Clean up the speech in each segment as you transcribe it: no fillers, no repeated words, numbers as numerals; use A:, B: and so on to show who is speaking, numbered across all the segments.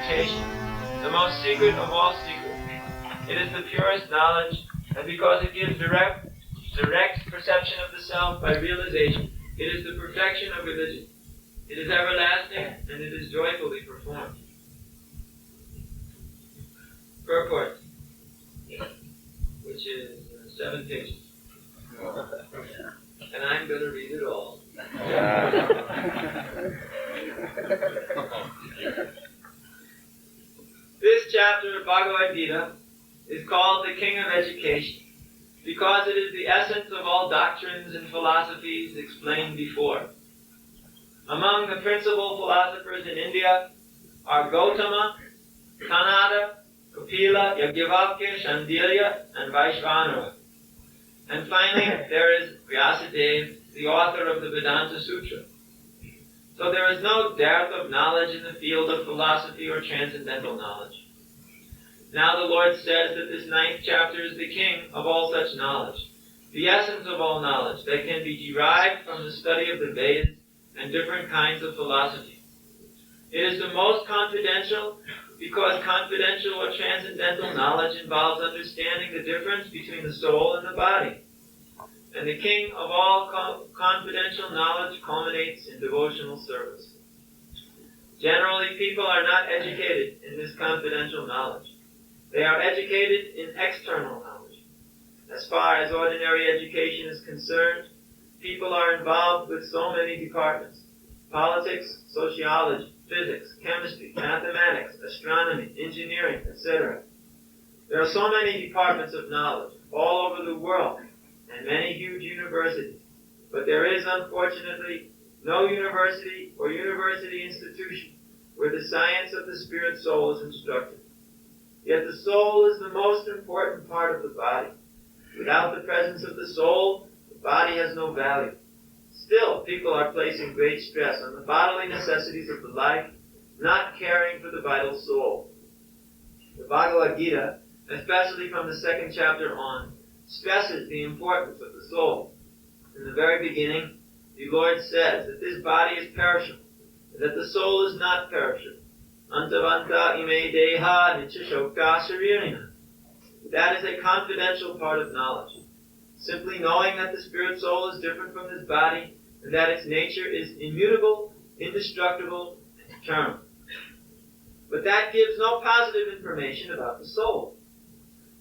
A: meditation, the most secret of all secrets. It is the purest knowledge, and because it gives direct perception of the self by realization, it is the perfection of religion. It is everlasting, and it is joyfully performed. Purport, which is 7 pages. And I'm going to read it all. This chapter of Bhagavad Gita is called the King of Education because it is the essence of all doctrines and philosophies explained before. Among the principal philosophers in India are Gautama, Kanada, Kapila, Yajnavalkya, Shandilya, and Vaishvanara. And finally, there is Vyasadeva, the author of the Vedanta Sutra. So there is no dearth of knowledge in the field of philosophy or transcendental knowledge. Now the Lord says that this 9th chapter is the king of all such knowledge, the essence of all knowledge that can be derived from the study of the Vedas and different kinds of philosophy. It is the most confidential because confidential or transcendental knowledge involves understanding the difference between the soul and the body. And the king of all confidential knowledge culminates in devotional service. Generally, people are not educated in this confidential knowledge. They are educated in external knowledge. As far as ordinary education is concerned, people are involved with so many departments: politics, sociology, physics, chemistry, mathematics, astronomy, engineering, etc. There are so many departments of knowledge all over the world and many huge universities, but there is unfortunately no university or university institution where the science of the spirit soul is instructed. Yet the soul is the most important part of the body. Without the presence of the soul, the body has no value. Still, people are placing great stress on the bodily necessities of the life, not caring for the vital soul. The Bhagavad Gita, especially from the 2nd chapter on, stresses the importance of the soul. In the very beginning, the Lord says that this body is perishable, and that the soul is not perishable. Antavanta ime deha nityashoka sharirina. That is a confidential part of knowledge. Simply knowing that the spirit soul is different from this body, and that its nature is immutable, indestructible, and eternal. But that gives no positive information about the soul.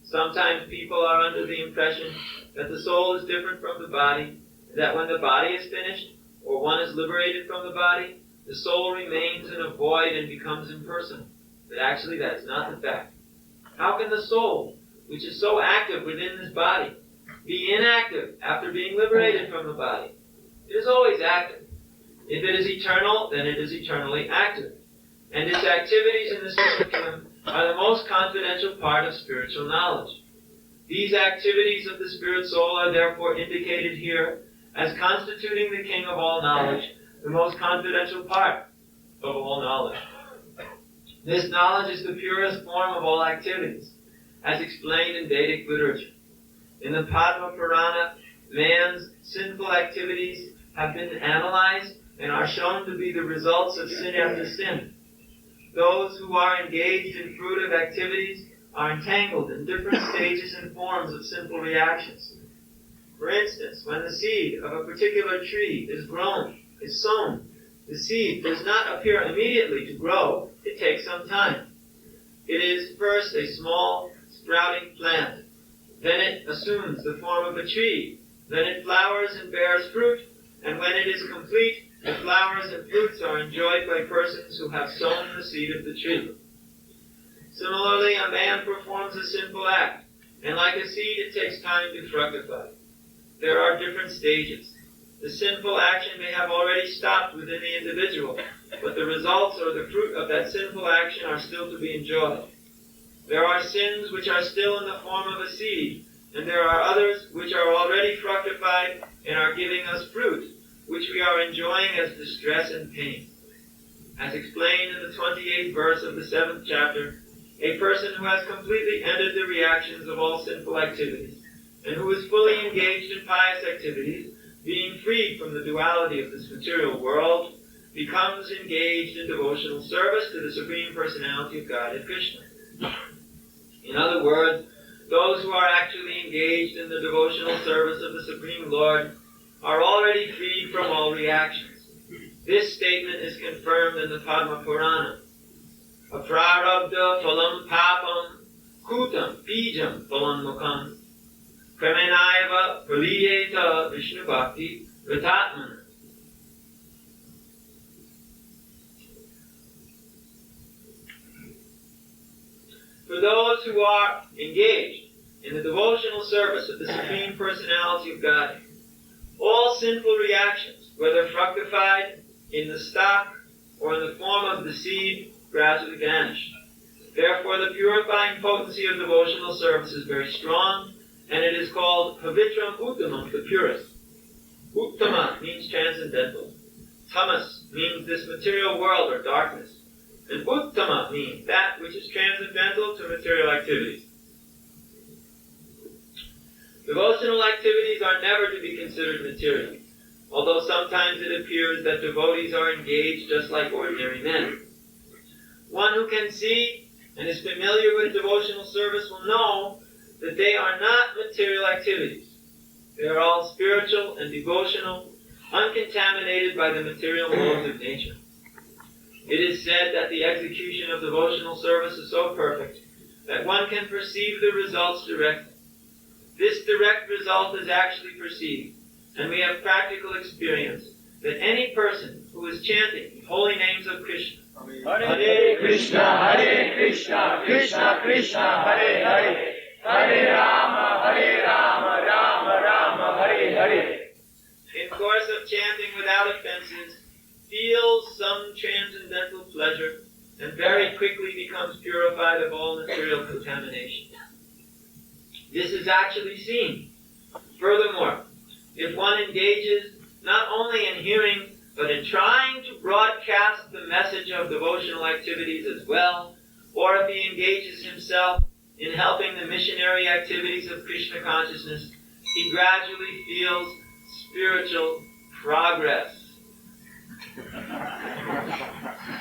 A: Sometimes people are under the impression that the soul is different from the body, and that when the body is finished, or one is liberated from the body, the soul remains in a void and becomes impersonal. But actually that is not the fact. How can the soul, which is so active within this body, be inactive after being liberated from the body? It is always active. If it is eternal, then it is eternally active. And its activities in the spirit kingdom are the most confidential part of spiritual knowledge. These activities of the spirit soul are therefore indicated here as constituting the king of all knowledge, the most confidential part of all knowledge. This knowledge is the purest form of all activities, as explained in Vedic literature. In the Padma Purana, man's sinful activities have been analyzed and are shown to be the results of sin after sin. Those who are engaged in fruitive activities are entangled in different stages and forms of sinful reactions. For instance, when the seed of a particular tree is sown, the seed does not appear immediately to grow. It takes some time. It is first a small, sprouting plant. Then it assumes the form of a tree. Then it flowers and bears fruit. And when it is complete, the flowers and fruits are enjoyed by persons who have sown the seed of the tree. Similarly, a man performs a sinful act, and like a seed, it takes time to fructify. There are different stages. The sinful action may have already stopped within the individual, but the results or the fruit of that sinful action are still to be enjoyed. There are sins which are still in the form of a seed, and there are others which are already fructified and are giving us fruit, which we are enjoying as distress and pain. As explained in the 28th verse of the 7th chapter, a person who has completely ended the reactions of all sinful activities, and who is fully engaged in pious activities, being freed from the duality of this material world, becomes engaged in devotional service to the Supreme Personality of Godhead Krishna. In other words, those who are actually engaged in the devotional service of the Supreme Lord are already freed from all reactions. This statement is confirmed in the Padma Purana. Aprarabdha phalam papam kutam bijam phalam mukam kramenaiva praliyeta Vishnu bhakti ritatmana. For those who are engaged in the devotional service of the Supreme Personality of Godhead, all sinful reactions, whether fructified in the stock or in the form of the seed, gradually vanish. Therefore, the purifying potency of devotional service is very strong, and it is called Pavitram Uttamam, the purest. Uttama means transcendental. Tamas means this material world or darkness. And Uttama means that which is transcendental to material activities. Devotional activities are never to be considered material, although sometimes it appears that devotees are engaged just like ordinary men. One who can see and is familiar with devotional service will know that they are not material activities. They are all spiritual and devotional, uncontaminated by the material modes of nature. It is said that the execution of devotional service is so perfect that one can perceive the results directly. This direct result is actually perceived, and we have practical experience that any person who is chanting the holy names of Krishna, Hare Krishna, Krishna Krishna, Hare Hare, Hare Rama, Rama Rama, Hare Hare, in course of chanting without offenses, feels some transcendental pleasure and very quickly becomes purified of all material contamination. This is actually seen. Furthermore, if one engages not only in hearing but in trying to broadcast the message of devotional activities as well, or if he engages himself in helping the missionary activities of Krishna consciousness, he gradually feels spiritual progress.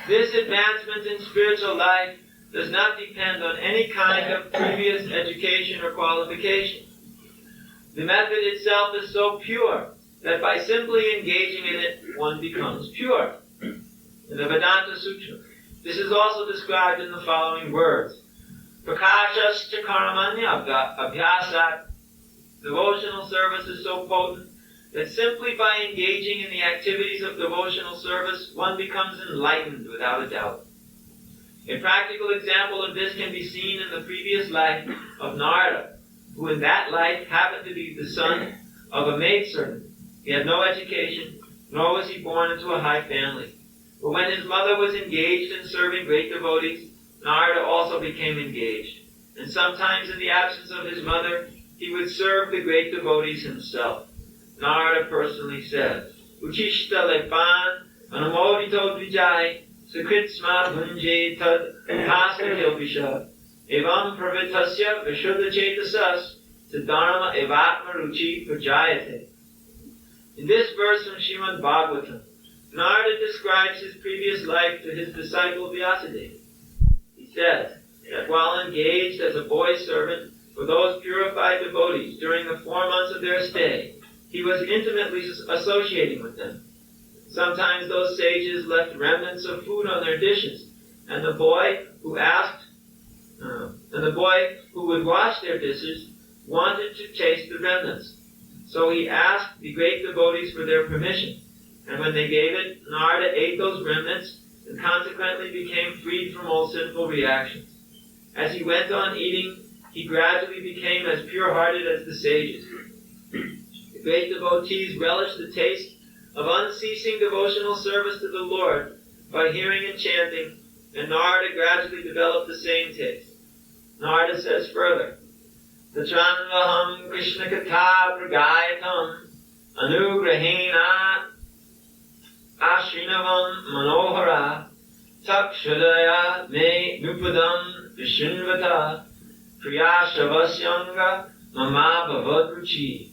A: This advancement in spiritual life does not depend on any kind of previous education or qualification. The method itself is so pure that by simply engaging in it, one becomes pure. In the Vedanta Sutra, this is also described in the following words. Prakashascha karamanya abhyasat. Devotional service is so potent that simply by engaging in the activities of devotional service, one becomes enlightened without a doubt. A practical example of this can be seen in the previous life of Narada, who in that life happened to be the son of a maidservant. He had no education, nor was he born into a high family. But when his mother was engaged in serving great devotees, Narada also became engaged. And sometimes in the absence of his mother, he would serve the great devotees himself. Narada personally says, Uchishta lepan anamodito dvijai sukritsma bhunje tad hasta kilpisha evam pravitasya vishuddha chetasas siddharma evatma ruchi prajayate. In this verse from Srimad Bhagavatam, Narada describes his previous life to his disciple Vyasadeva. He says that while engaged as a boy servant for those purified devotees during the 4 months of their stay, he was intimately associating with them. Sometimes those sages left remnants of food on their dishes, and the boy who would wash their dishes wanted to taste the remnants. So he asked the great devotees for their permission, and when they gave it, Narada ate those remnants and consequently became freed from all sinful reactions. As he went on eating, he gradually became as pure-hearted as the sages. The great devotees relished the taste of unceasing devotional service to the Lord by hearing and chanting, and Narada gradually developed the same taste. Narada says further, Tatranvaham Krishna Katha Pragayatam Anugrahena Ashrinavam Manohara Takshadaya Me Nupadam Vishunvata Priyashavasyanga Mama Bhavadruchi.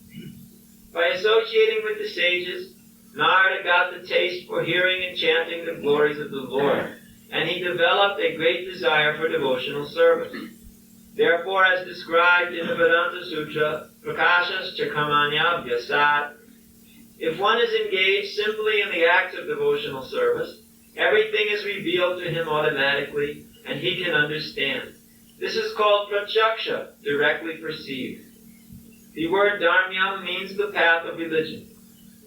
A: By associating with the sages, Narada got the taste for hearing and chanting the glories of the Lord, and he developed a great desire for devotional service. Therefore, as described in the Vedanta Sutra, Prakashas Chakamanya Vyasat, if one is engaged simply in the act of devotional service, everything is revealed to him automatically, and he can understand. This is called pratyaksha, directly perceived. The word dharmyam means the path of religion.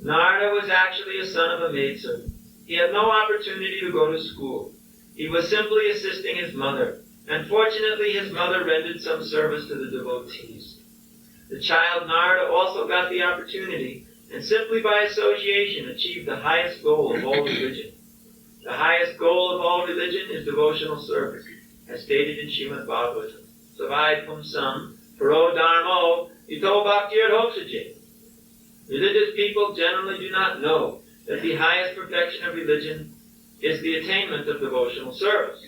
A: Narada was actually a son of a maidservant. He had no opportunity to go to school. He was simply assisting his mother, and fortunately his mother rendered some service to the devotees. The child Narada also got the opportunity, and simply by association achieved the highest goal of all religion. The highest goal of all religion is devotional service, as stated in Srimad Bhagavatam. Savai pumsam paro dharmo ito bhaktir hopsaje. Religious people generally do not know that the highest perfection of religion is the attainment of devotional service.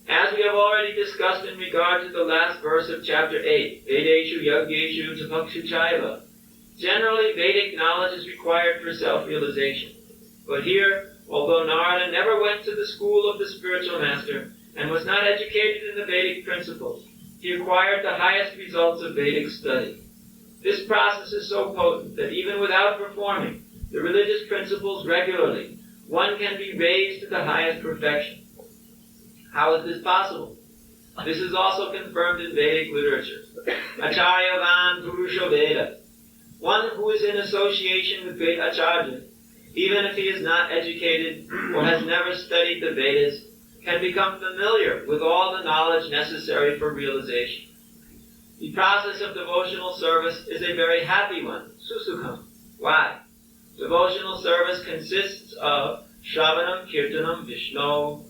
A: As we have already discussed in regard to the last verse of chapter 8, Vedeshu Yagyeshu Tapakshuchaiva, generally Vedic knowledge is required for self-realization. But here, although Narada never went to the school of the spiritual master and was not educated in the Vedic principles, he acquired the highest results of Vedic study. This process is so potent that even without performing the religious principles regularly, one can be raised to the highest perfection. How is this possible? This is also confirmed in Vedic literature. Acharyavan Purusha Veda. One who is in association with great acharyas, even if he is not educated or has never studied the Vedas, can become familiar with all the knowledge necessary for realization. The process of devotional service is a very happy one, susukham. Why? Devotional service consists of Shravanam Kirtanam Vishnu.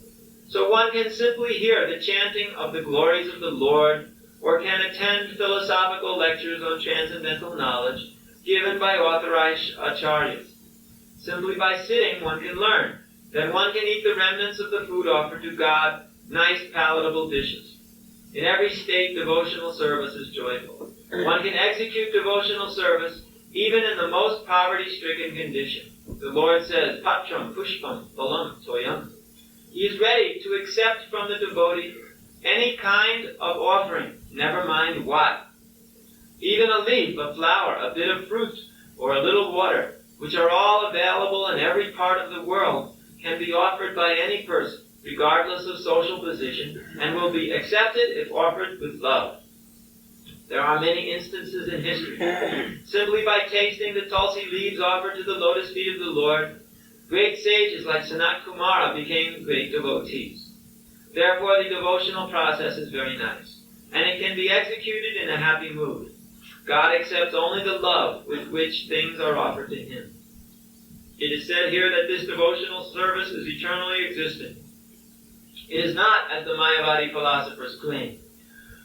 A: So one can simply hear the chanting of the glories of the Lord, or can attend philosophical lectures on transcendental knowledge given by authorized acharyas. Simply by sitting, one can learn. Then one can eat the remnants of the food offered to God, nice palatable dishes. In every state, devotional service is joyful. One can execute devotional service even in the most poverty-stricken condition. The Lord says, Patram Pushpam Phalam Toyam. He is ready to accept from the devotee any kind of offering, never mind what. Even a leaf, a flower, a bit of fruit, or a little water, which are all available in every part of the world, can be offered by any person, regardless of social position, and will be accepted if offered with love. There are many instances in history. Simply by tasting the tulsi leaves offered to the lotus feet of the Lord, great sages like Sanat Kumara became great devotees. Therefore, the devotional process is very nice, and it can be executed in a happy mood. God accepts only the love with which things are offered to Him. It is said here that this devotional service is eternally existing. It is not, as the Mayavadi philosophers claim.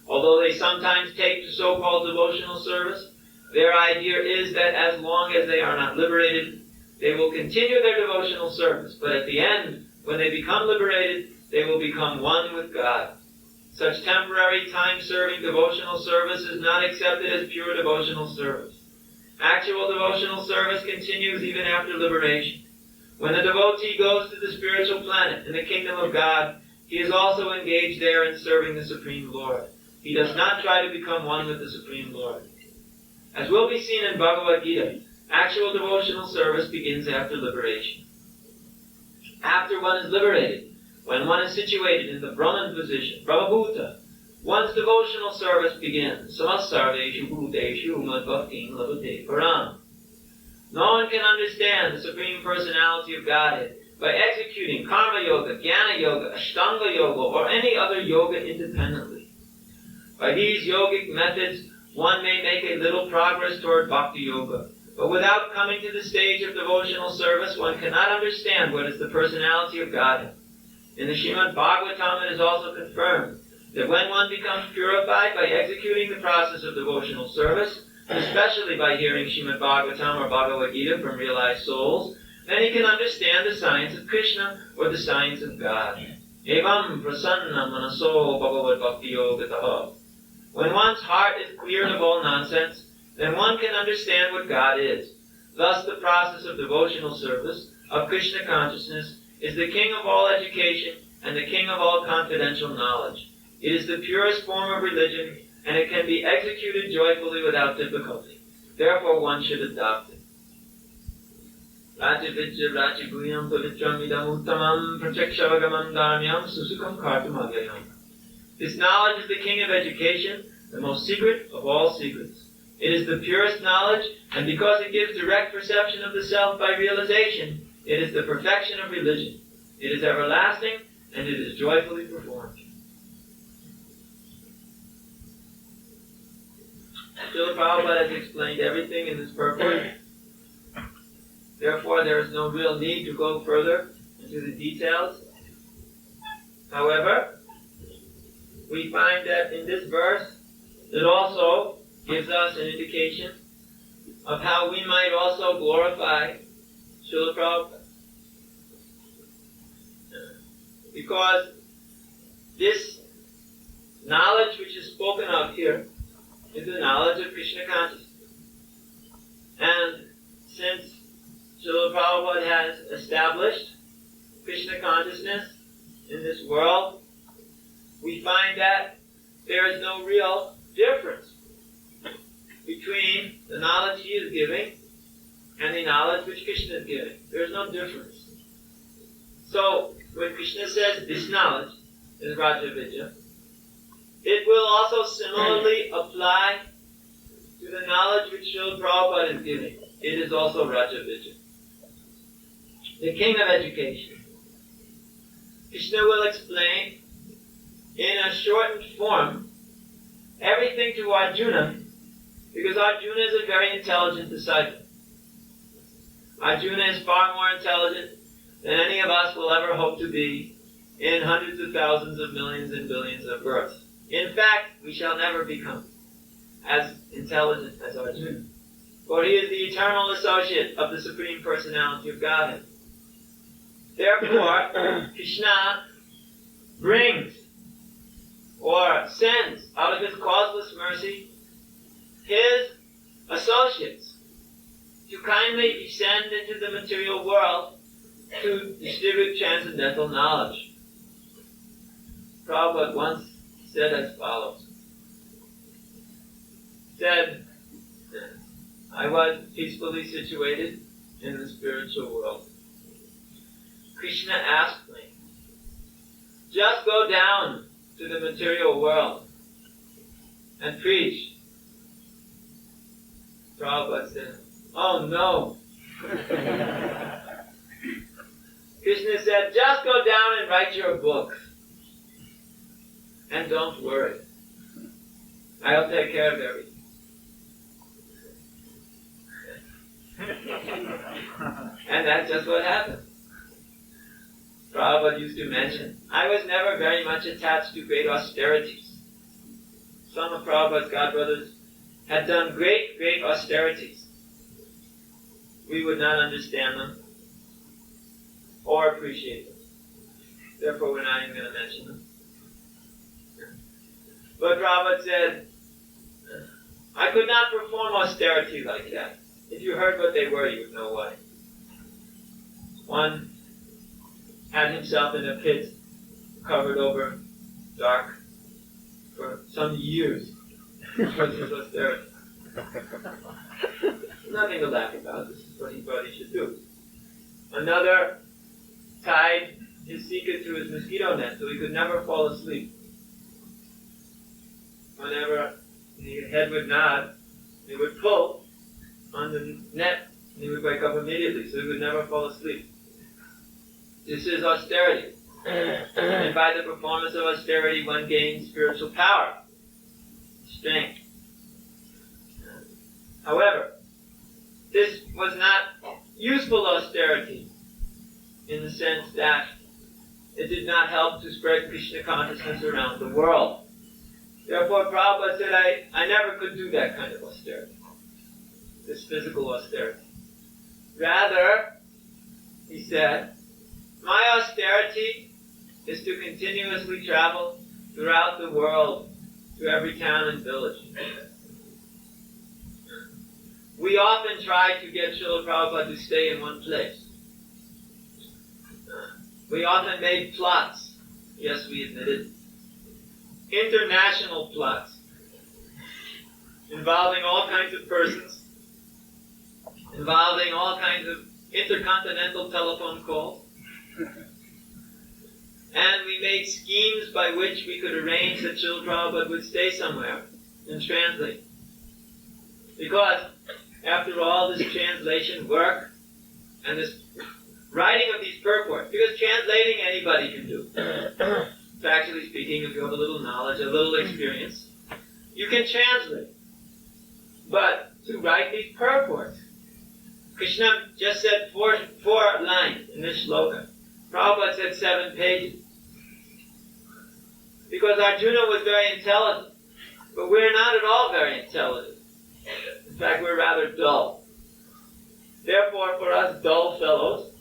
A: Although they sometimes take to so-called devotional service, their idea is that as long as they are not liberated, they will continue their devotional service, but at the end, when they become liberated, they will become one with God. Such temporary, time-serving devotional service is not accepted as pure devotional service. Actual devotional service continues even after liberation. When the devotee goes to the spiritual planet in the kingdom of God, he is also engaged there in serving the Supreme Lord. He does not try to become one with the Supreme Lord. As will be seen in Bhagavad Gita, actual devotional service begins after liberation. After one is liberated, when one is situated in the Brahman position, Brahmabhuta, one's devotional service begins. Samasarveshu bhuteshu madbhaktin labhate param. No one can understand the Supreme Personality of Godhead by executing Karma Yoga, Jnana Yoga, Ashtanga Yoga, or any other yoga independently. By these yogic methods, one may make a little progress toward Bhakti Yoga, but without coming to the stage of devotional service, one cannot understand what is the personality of Godhead. In the Srimad Bhagavatam, it is also confirmed that when one becomes purified by executing the process of devotional service, especially by hearing Srimad Bhagavatam or Bhagavad Gita from realized souls, then he can understand the science of Krishna or the science of God. Evam prasanna manaso bhagavad bhakti yogataha. When one's heart is cleared of all nonsense, then one can understand what God is. Thus the process of devotional service, of Krishna consciousness, is the king of all education and the king of all confidential knowledge. It is the purest form of religion, and it can be executed joyfully without difficulty. Therefore one should adopt it. Rajavijja Rajaguyam Pavitram Idam Uttamam Prachakshavagaman Dharmyam Susukam Kartamagayam. This knowledge is the king of education, the most secret of all secrets. It is the purest knowledge, and because it gives direct perception of the self by realization, it is the perfection of religion. It is everlasting, and it is joyfully performed. Srila Prabhupada has explained everything in this purport. Therefore, there is no real need to go further into the details. However, we find that in this verse, it also gives us an indication of how we might also glorify Srila Prabhupada. Because this knowledge which is spoken of here is the knowledge of Krishna consciousness. And since Srila Prabhupada has established Krishna consciousness in this world, we find that there is no real difference between the knowledge he is giving and the knowledge which Krishna is giving. There is no difference. So, when Krishna says this knowledge is Rajavidya, it will also similarly apply to the knowledge which Srila Prabhupada is giving. It is also Rajavidya. The king of education. Krishna will explain in a shortened form everything to Arjuna, because Arjuna is a very intelligent disciple. Arjuna is far more intelligent than any of us will ever hope to be in hundreds of thousands of millions and billions of births. In fact, we shall never become as intelligent as Arjuna, for he is the eternal associate of the Supreme Personality of Godhead. Therefore, Krishna brings or sends out of his causeless mercy his associates to kindly descend into the material world to distribute transcendental knowledge. Prabhupada once said as follows. Said, I was peacefully situated in the spiritual world. Krishna asked me, just go down to the material world and preach. Prabhupada said, oh no. Krishna said, just go down and write your book. And don't worry. I'll take care of everything. And that's just what happened. Prabhupada used to mention, I was never very much attached to great austerities. Some of Prabhupada's godbrothers had done great austerities. We would not understand them or appreciate them. Therefore, we're not even going to mention them. But Prabhupada said, I could not perform austerity like that. If you heard what they were, you would know why. One had himself in a pit, covered over, dark, for some years, because of austerity. Nothing to laugh about. This is what he thought he should do. Another tied his seeker to his mosquito net so he could never fall asleep. Whenever the head would nod, he would pull on the net and he would wake up immediately, so he would never fall asleep. This is austerity. And by the performance of austerity, one gains spiritual power, strength. However, this was not useful austerity in the sense that it did not help to spread Krishna consciousness around the world. Therefore, Prabhupada said, I never could do that kind of austerity, this physical austerity. Rather, he said, my austerity is to continuously travel throughout the world to every town and village. we often try to get Srila Prabhupada to stay in one place. We often made plots. Yes, we admit it. International plots. Involving all kinds of persons. Involving all kinds of intercontinental telephone calls. And we made schemes by which we could arrange that Srila Prabhupada would stay somewhere and translate. Because, after all, this translation work and this writing of these purports, because translating anybody can do. Factually speaking, if you have a little knowledge, a little experience, you can translate. But to write these purports, Krishna just said four lines in this shloka. Prabhupada said 7 pages. Because Arjuna was very intelligent, but we're not at all very intelligent. In fact, we're rather dull. Therefore, for us dull fellows,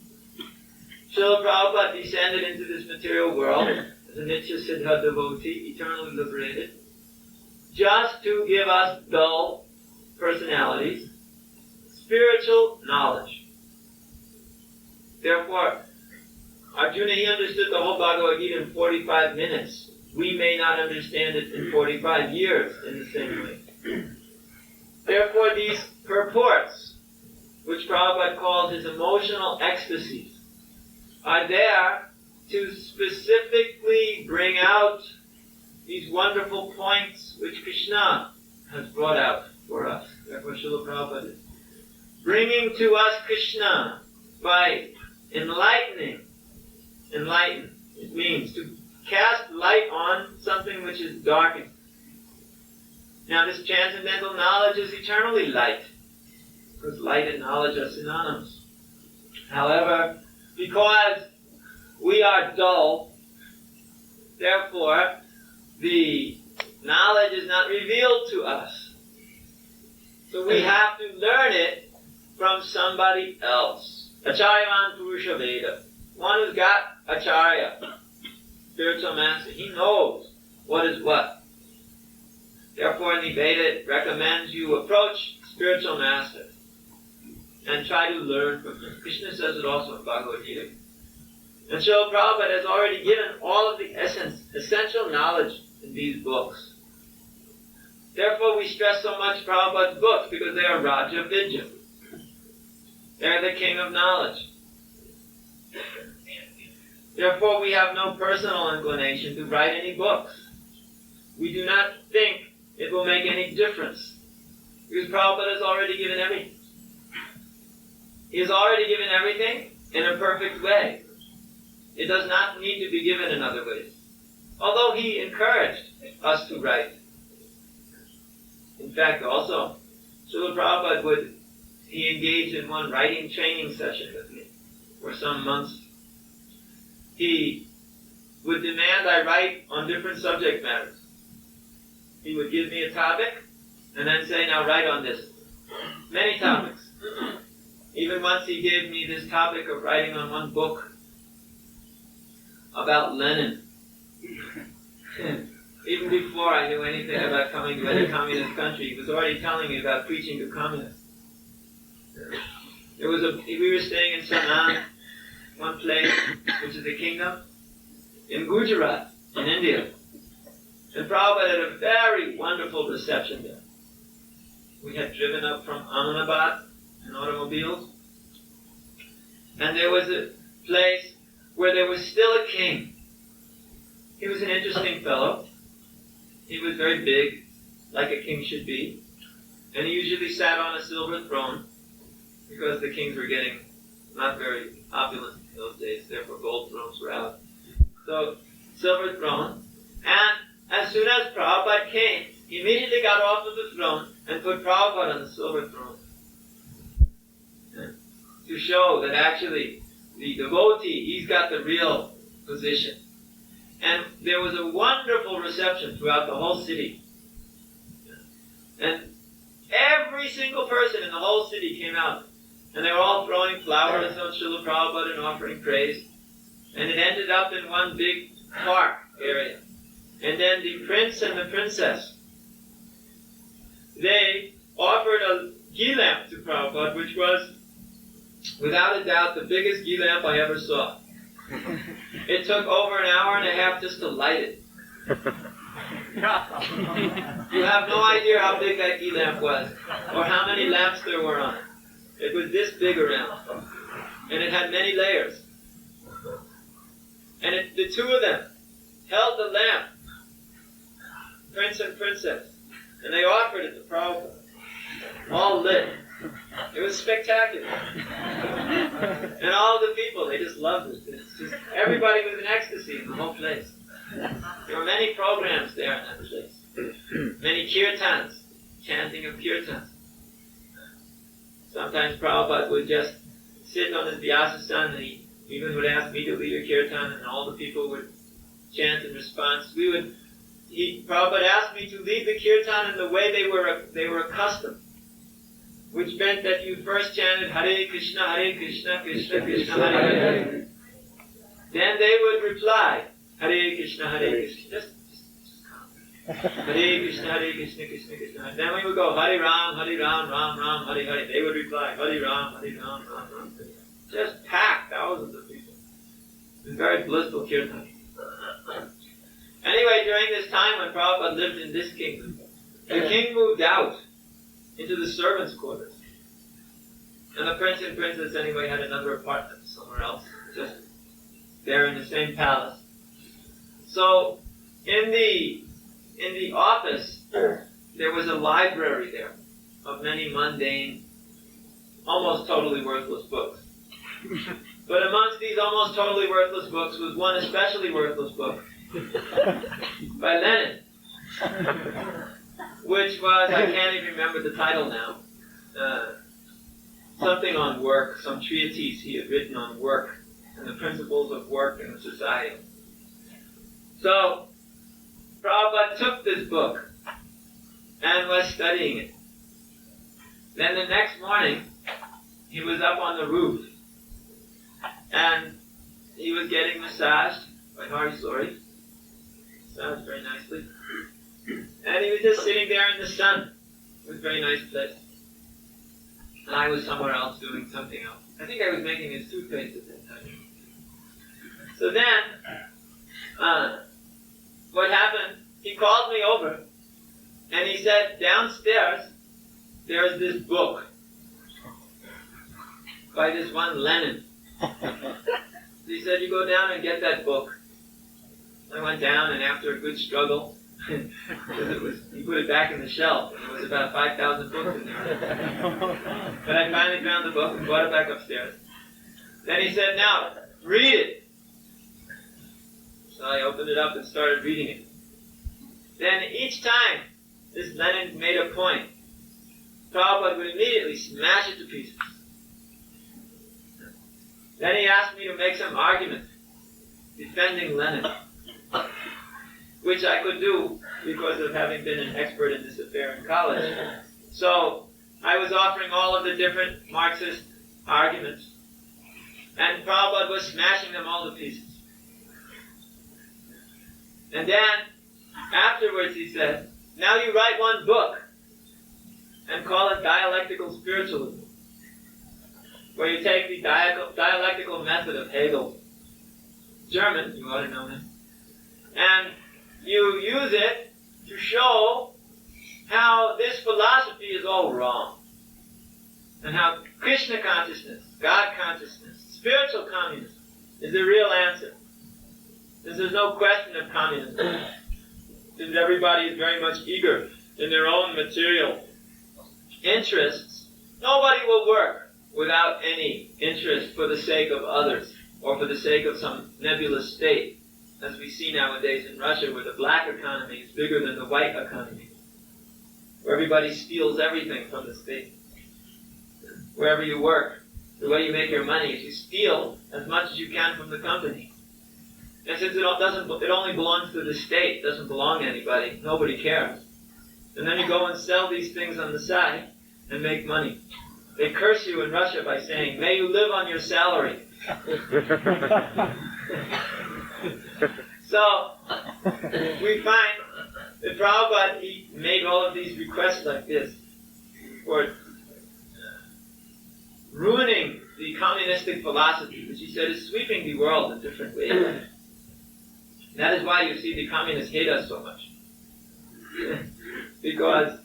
A: Srila Prabhupada descended into this material world as a Nitya Siddha devotee, eternally liberated, just to give us dull personalities spiritual knowledge. Therefore, Arjuna, he understood the whole Bhagavad Gita in 45 minutes. We may not understand it in 45 years in the same way. Therefore, these purports, which Prabhupada calls his emotional ecstasies, are there to specifically bring out these wonderful points which Krishna has brought out for us. Therefore, Srila Prabhupada is bringing to us Krishna by enlightening. Enlighten. It means to cast light on something which is darkened. Now, this transcendental knowledge is eternally light, because light and knowledge are synonymous. However, because we are dull, therefore, the knowledge is not revealed to us. So we have to learn it from somebody else. Acharyavan Purusha Veda. One who's got Acharya, spiritual master, he knows what is what. Therefore, in the Veda, it recommends you approach spiritual master and try to learn from him. Krishna says it also in Bhagavad Gita. And Srila Prabhupada has already given all of the essential knowledge in these books. Therefore, we stress so much Prabhupada's books because they are Raja Vidya. They're the king of knowledge. Therefore, we have no personal inclination to write any books. We do not think it will make any difference, because Prabhupada has already given everything. He has already given everything in a perfect way. It does not need to be given in other ways. Although he encouraged us to write. In fact, also, Srila Prabhupada he engaged in one writing training session with me for some months. He would demand I write on different subject matters. He would give me a topic and then say, now write on this. Many topics. Even once he gave me this topic of writing on one book about Lenin. Even before I knew anything about coming to any communist country, he was already telling me about preaching to communists. We were staying in Sanand, one place, which is a kingdom, in Gujarat, in India. And Prabhupada had a very wonderful reception there. We had driven up from Ahmedabad in automobiles. And there was a place where there was still a king. He was an interesting fellow. He was very big, like a king should be. And he usually sat on a silver throne, because the kings were getting not very opulent in those days, therefore gold thrones were out. So, silver throne. And as soon as Prabhupada came, he immediately got off of the throne and put Prabhupada on the silver throne. To show that actually the devotee, he's got the real position. And there was a wonderful reception throughout the whole city. And every single person in the whole city came out. And they were all throwing flowers on Srila Prabhupada and offering praise. And it ended up in one big park area. And then the prince and the princess, they offered a ghee lamp to Prabhupada, which was, without a doubt, the biggest ghee lamp I ever saw. It took over an hour and a half just to light it. You have no idea how big that ghee lamp was, or how many lamps there were on it. It was this big around, and it had many layers. And the two of them held the lamp, Prince and Princess, and they offered it to Prabhupada, all lit. It was spectacular. And all the people, they just loved it. Everybody was in ecstasy in the whole place. There were many programs there in that place. Many kirtans, chanting of kirtans. Sometimes Prabhupada would just sit on his vyasasana, and he even would ask me to lead a kirtan, and all the people would chant in response. Prabhupada asked me to lead the kirtan in the way they were accustomed, which meant that you first chanted Hare Krishna, Krishna Krishna, Hare Hare. Then they would reply, Hare Krishna, Krishna. Just Hare Krishna, Krishna Krishna. Then we would go Hare Ram, Ram Ram, Hare Hare. They would reply Hare Ram, Ram Ram. Just packed thousands of people. It was very blissful kirtan. Anyway, during this time when Prabhupada lived in this kingdom, the king moved out into the servants' quarters. And the prince and princess anyway had another apartment somewhere else, just there in the same palace. So in the office there was a library there of many mundane, almost totally worthless books. But amongst these almost totally worthless books was one especially worthless book by Lenin, which was, I can't even remember the title now, something on work, some treatise he had written on work and the principles of work in the society. So Prabhupada took this book and was studying it. Then the next morning he was up on the roof and he was getting massaged by Hari Sori, massaged very nicely. And he was just sitting there in the sun. It was a very nice place. And I was somewhere else doing something else. I think I was making his toothpaste at that time. So then, what happened, he called me over and he said, downstairs there's this book by this one Lenin. He said, you go down and get that book. I went down, and after a good struggle, because he put it back in the shelf, and there was about 5,000 books in there. But I finally found the book and brought it back upstairs. Then he said, now, read it. So I opened it up and started reading it. Then each time this Lenin made a point, Prabhupada would immediately smash it to pieces. Then he asked me to make some argument defending Lenin, which I could do because of having been an expert in this affair in college. So I was offering all of the different Marxist arguments, and Prabhupada was smashing them all to pieces. And then, afterwards he said, now you write one book and call it Dialectical Spiritualism, where you take the dialectical method of Hegel, German, you ought to know him, and you use it to show how this philosophy is all wrong, and how Krishna consciousness, God consciousness, spiritual communism is the real answer. Since there's no question of communism, since everybody is very much eager in their own material interests, nobody will work without any interest for the sake of others or for the sake of some nebulous state, as we see nowadays in Russia, where the black economy is bigger than the white economy, where everybody steals everything from the state. Wherever you work, the way you make your money is you steal as much as you can from the company. And since it only belongs to the state, it doesn't belong to anybody, nobody cares. And then you go and sell these things on the side and make money. They curse you in Russia by saying, may you live on your salary. So, we find that Prabhupada, he made all of these requests like this for communistic philosophy, which he said is sweeping the world in different ways. That is why you see the communists hate us so much. Because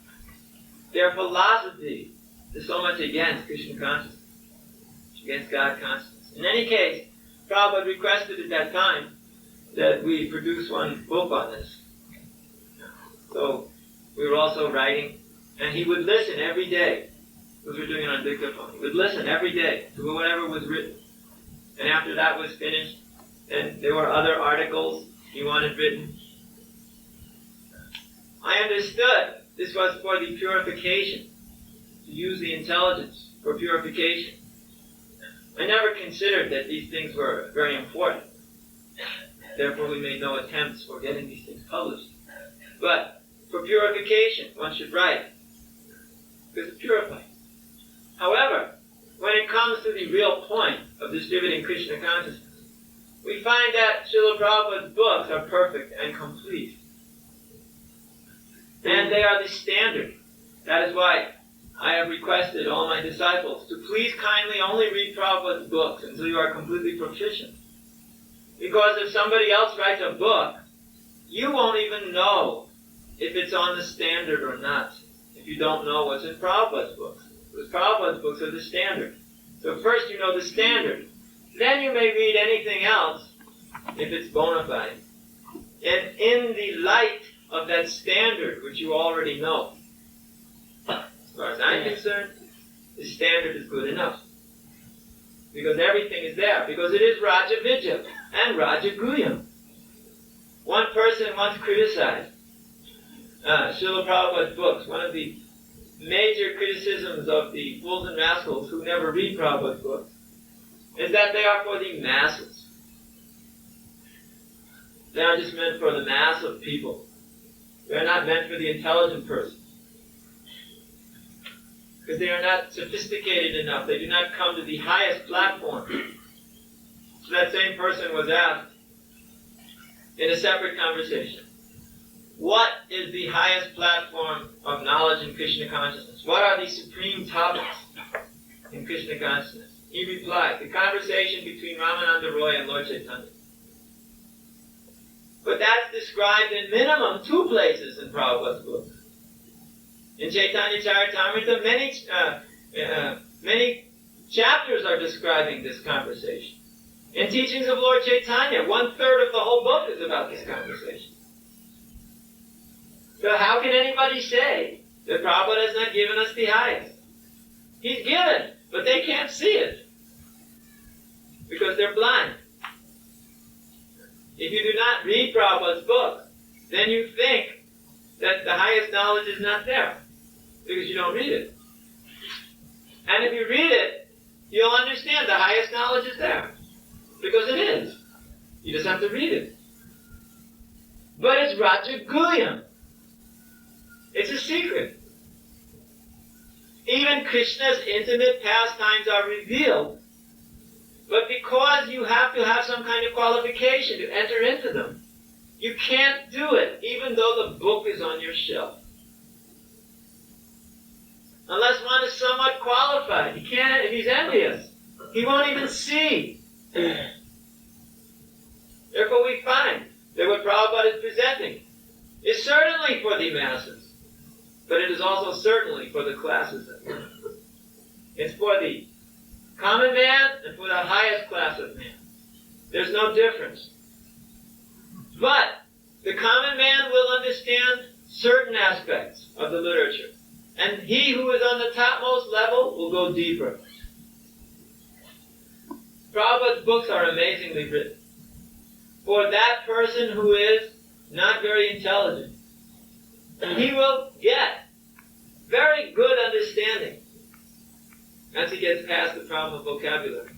A: their philosophy is so much against Krishna consciousness, against God consciousness. In any case, Prabhupada requested at that time that we produce one book on this. So we were also writing, and he would listen every day, because we were doing it on dictaphone. He would listen every day to whatever was written. And after that was finished, then there were other articles he wanted written. I understood this was for the purification, to use the intelligence for purification. I never considered that these things were very important. Therefore, we made no attempts for getting these things published. But for purification, one should write, because it's purified. However, when it comes to the real point of distributing Krishna consciousness, we find that Srila Prabhupada's books are perfect and complete. And they are the standard. That is why I have requested all my disciples to please kindly only read Prabhupada's books until you are completely proficient. Because if somebody else writes a book, you won't even know if it's on the standard or not, if you don't know what's in Prabhupada's books. Because Prabhupada's books are the standard. So first you know the standard. Then you may read anything else if it's bona fide. And in the light of that standard which you already know, as far as I'm concerned, the standard is good enough. Because everything is there. Because it is Raja Vijja and Raja Guhyam. One person once criticized Srila Prabhupada's books. One of the major criticisms of the fools and rascals who never read Prabhupada's books is that they are for the masses. They are just meant for the mass of people. They are not meant for the intelligent person. Because they are not sophisticated enough. They do not come to the highest platform. So that same person was asked in a separate conversation, what is the highest platform of knowledge in Krishna consciousness? What are the supreme topics in Krishna consciousness? He replied, the conversation between Ramananda Roy and Lord Chaitanya. But that's described in minimum 2 places in Prabhupada's books. In Chaitanya Charitamrita, many chapters are describing this conversation. In teachings of Lord Chaitanya, 1/3 of the whole book is about this conversation. So how can anybody say that Prabhupada has not given us the highest? He's given, but they can't see it. Because they're blind. If you do not read Prabhupada's book, then you think that the highest knowledge is not there. Because you don't read it. And if you read it, you'll understand the highest knowledge is there. Because it is. You just have to read it. But it's Raja Guhyam. It's a secret. Even Krishna's intimate pastimes are revealed. But because you have to have some kind of qualification to enter into them, you can't do it, even though the book is on your shelf. Unless one is somewhat qualified. He can't, if he's envious, he won't even see. Therefore we find that what Prabhupada is presenting is certainly for the masses, but it is also certainly for the classes. It's for the common man and for the highest class of man. There's no difference. But the common man will understand certain aspects of the literature. And he who is on the topmost level will go deeper. Prabhupada's books are amazingly written. For that person who is not very intelligent, he will get very good understanding as he gets past the problem of vocabulary.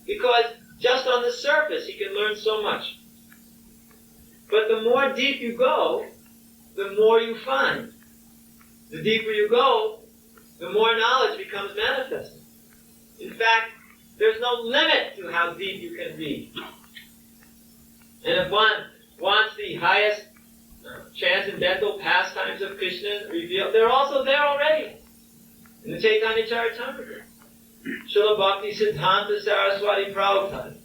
A: Because just on the surface he can learn so much. But the more deep you go, the more you find. The deeper you go, the more knowledge becomes manifested. In fact, there's no limit to how deep you can read. And if one wants the highest transcendental pastimes of Krishna revealed, they're also there already in the Chaitanya Charitamrita. Srila Bhakti Siddhanta Saraswati Prabhupada,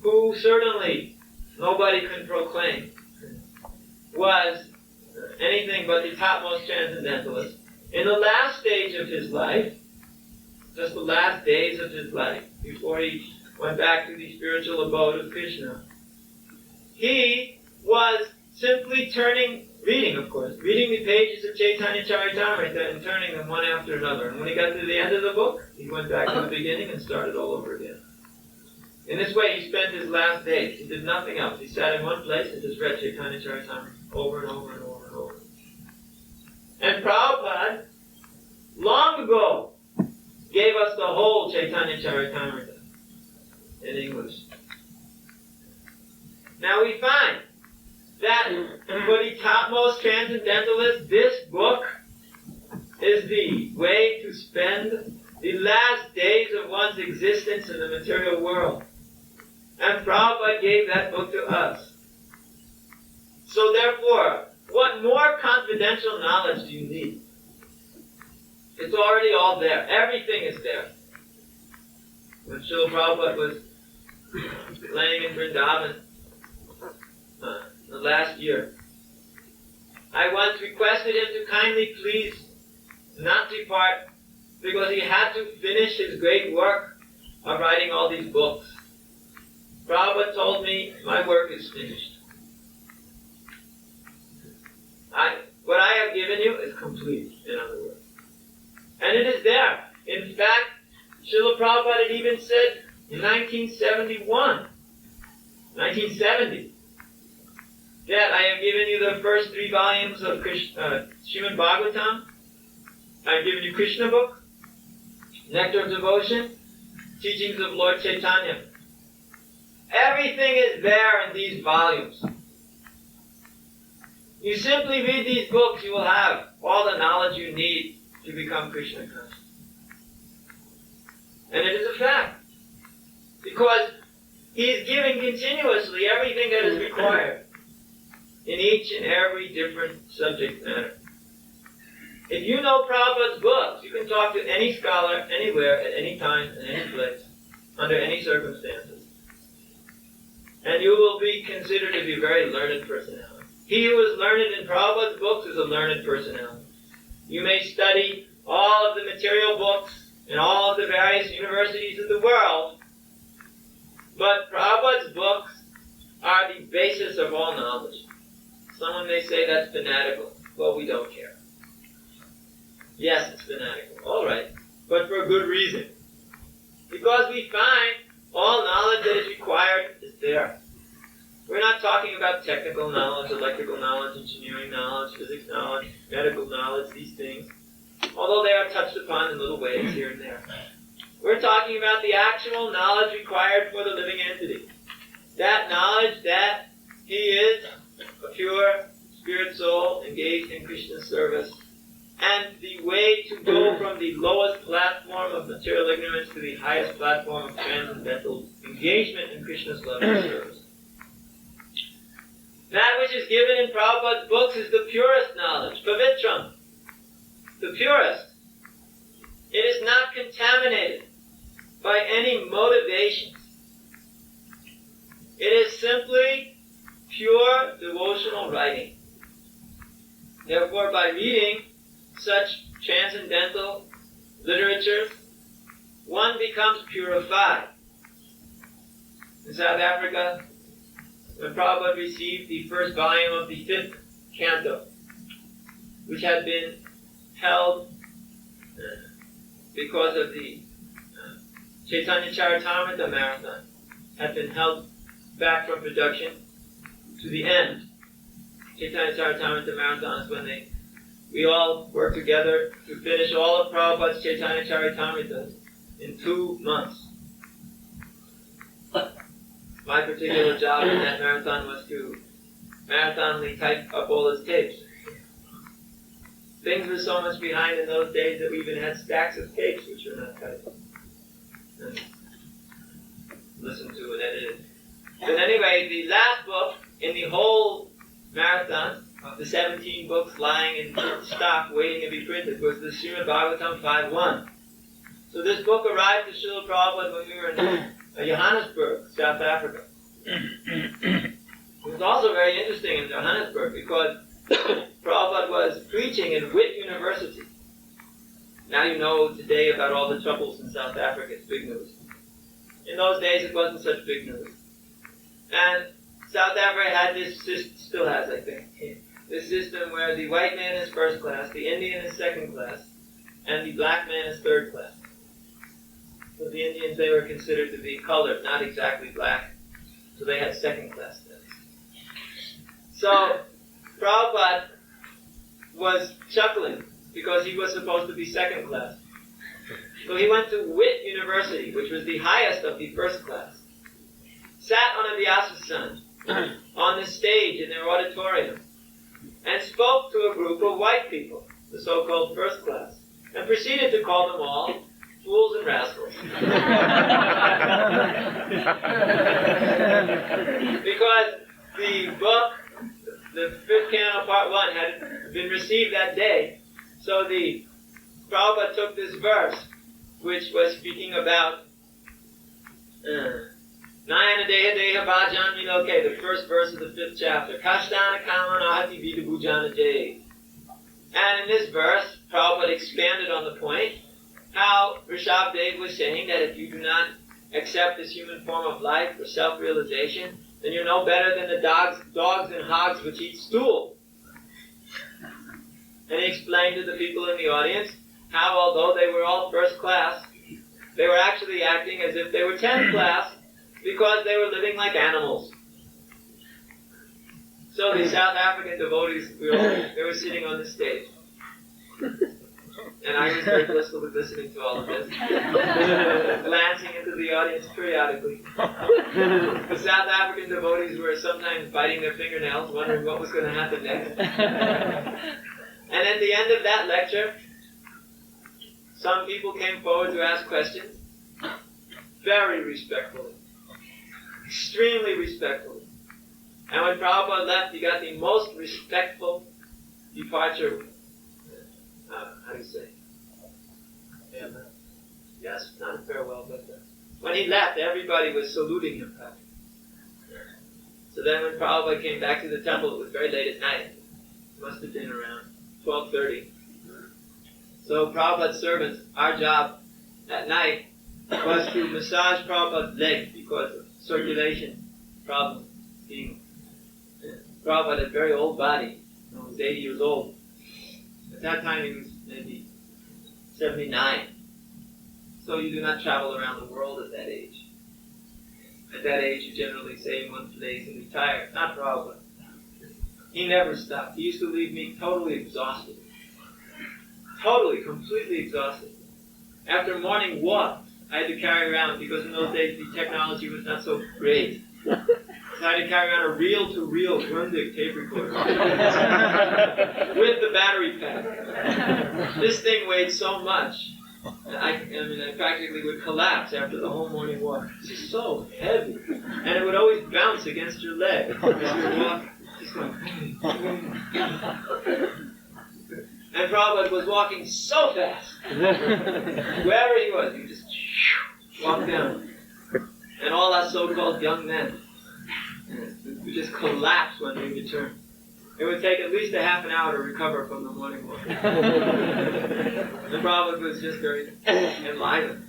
A: who certainly nobody can proclaim was anything but the topmost transcendentalist, in the last stage of his life, just the last days of his life, before he went back to the spiritual abode of Krishna, he was simply reading the pages of Chaitanya Charitamrita and turning them one after another. And when he got to the end of the book, he went back to the beginning and started all over again. In this way, he spent his last days. He did nothing else. He sat in one place and just read Chaitanya Charitamrita over and over and over and over. And Prabhupada, long ago, gave us the whole Chaitanya Charitamrita in English. Now we find that for the topmost transcendentalists, this book is the way to spend the last days of one's existence in the material world. And Prabhupada gave that book to us. So therefore, what more confidential knowledge do you need? It's already all there. Everything is there. When Srila Prabhupada was laying in Vrindavan the last year, I once requested him to kindly please not depart, because he had to finish his great work of writing all these books. Prabhupada told me, my work is finished. What I have given you is complete, in other words. And it is there. In fact, Srila Prabhupada had even said in 1970, that I have given you the first 3 volumes of Srimad Bhagavatam. I have given you Krishna book, Nectar of Devotion, Teachings of Lord Chaitanya. Everything is there in these volumes. You simply read these books, you will have all the knowledge you need to become Krishna conscious. And it is a fact. Because he is giving continuously everything that is required in each and every different subject matter. If you know Prabhupada's books, you can talk to any scholar, anywhere, at any time, in any place, under any circumstances. And you will be considered to be a very learned personality. He who is learned in Prabhupada's books is a learned personality. You may study all of the material books in all of the various universities of the world, but Prabhupada's books are the basis of all knowledge. Someone may say that's fanatical. Well, we don't care. Yes, it's fanatical. All right. But for a good reason. Because we find all knowledge that is required is there. We're not talking about technical knowledge, electrical knowledge, engineering knowledge, physics knowledge, medical knowledge, these things. Although they are touched upon in little ways here and there. We're talking about the actual knowledge required for the living entity. That knowledge that he is a pure spirit soul engaged in Krishna's service, and the way to go from the lowest platform of material ignorance to the highest platform of transcendental engagement in Krishna's loving service. That which is given in Prabhupada's books is the purest knowledge, pavitram, the purest. It is not contaminated by any motivations. It is simply pure devotional writing. Therefore, by reading such transcendental literature, one becomes purified. In South Africa, when Prabhupada received the first volume of the 5th canto, which had been held because of the Chaitanya Charitamrita marathon, had been held back from production to the end. Chaitanya Charitamrita marathon is when we all worked together to finish all of Prabhupada's Chaitanya Charitamrita in 2 months. My particular job in that marathon was to marathonly type up all his tapes. Things were so much behind in those days that we even had stacks of tapes which were not typed. And listened to and edited. But anyway, the last book in the whole marathon of the 17 books lying in stock waiting to be printed was the Srimad Bhagavatam 5.1. So this book arrived to Srila Prabhupada when we were in Johannesburg, South Africa. It was also very interesting in Johannesburg because Prabhupada was preaching in Wit University. Now you know today about all the troubles in South Africa. It's big news. In those days it wasn't such big news. And South Africa had this system, still has I think, this system where the white man is first class, the Indian is second class, and the black man is third class. So the Indians, they were considered to be colored, not exactly black. So they had second class status. So Prabhupada was chuckling because he was supposed to be second class. So he went to Wit University, which was the highest of the first class, sat on a Vyasa-san on the stage in their auditorium, and spoke to a group of white people, the so-called first class, and proceeded to call them all fools and rascals. Because the book, the fifth canon, part 1, had been received that day, so the Prabhupada took this verse, which was speaking about Nayana Deha Deha Bhajan Miloke, the first verse of the 5th chapter. Kashtana Kamana Hati Vida Bhujana Jay. And in this verse, Prabhupada expanded on the point how Rishabdev was saying that if you do not accept this human form of life for self-realization, then you're no better than the dogs and hogs which eat stool. And he explained to the people in the audience how, although they were all first class, they were actually acting as if they were 10th class because they were living like animals. So the South African devotees, they were sitting on the stage. And I was very blissfully listening to all of this, glancing into the audience periodically. The South African devotees were sometimes biting their fingernails, wondering what was going to happen next. And at the end of that lecture, some people came forward to ask questions, very respectfully, extremely respectfully. And when Prabhupada left, he got the most respectful departure. How do you say? Farewell. Yes, not a farewell, but when he left, everybody was saluting him. So then when Prabhupada came back to the temple, it was very late at night. It must have been around 12:30. So Prabhupada's servants, our job at night was to massage Prabhupada's legs because of circulation problems. Prabhupada had a very old body. He was 80 years old. At that time he was maybe 79. So you do not travel around the world at that age. At that age you generally stay in one place and retire. Not Prabhupada. He never stopped. He used to leave me totally exhausted. Totally, completely exhausted. After morning walk, I had to carry around, because in those days the technology was not so great. So I had to carry around a reel-to-reel Grundig tape recorder with the battery pack. This thing weighed so much, I practically would collapse after the whole morning walk. It's just so heavy. And it would always bounce against your leg as you would walk, just going... And Prabhupada was walking so fast. Wherever he was, he just walked down. And all our so-called young men would just collapse when we returned. It would take at least a half an hour to recover from the morning walk. And Prabhupada was just very enlivened.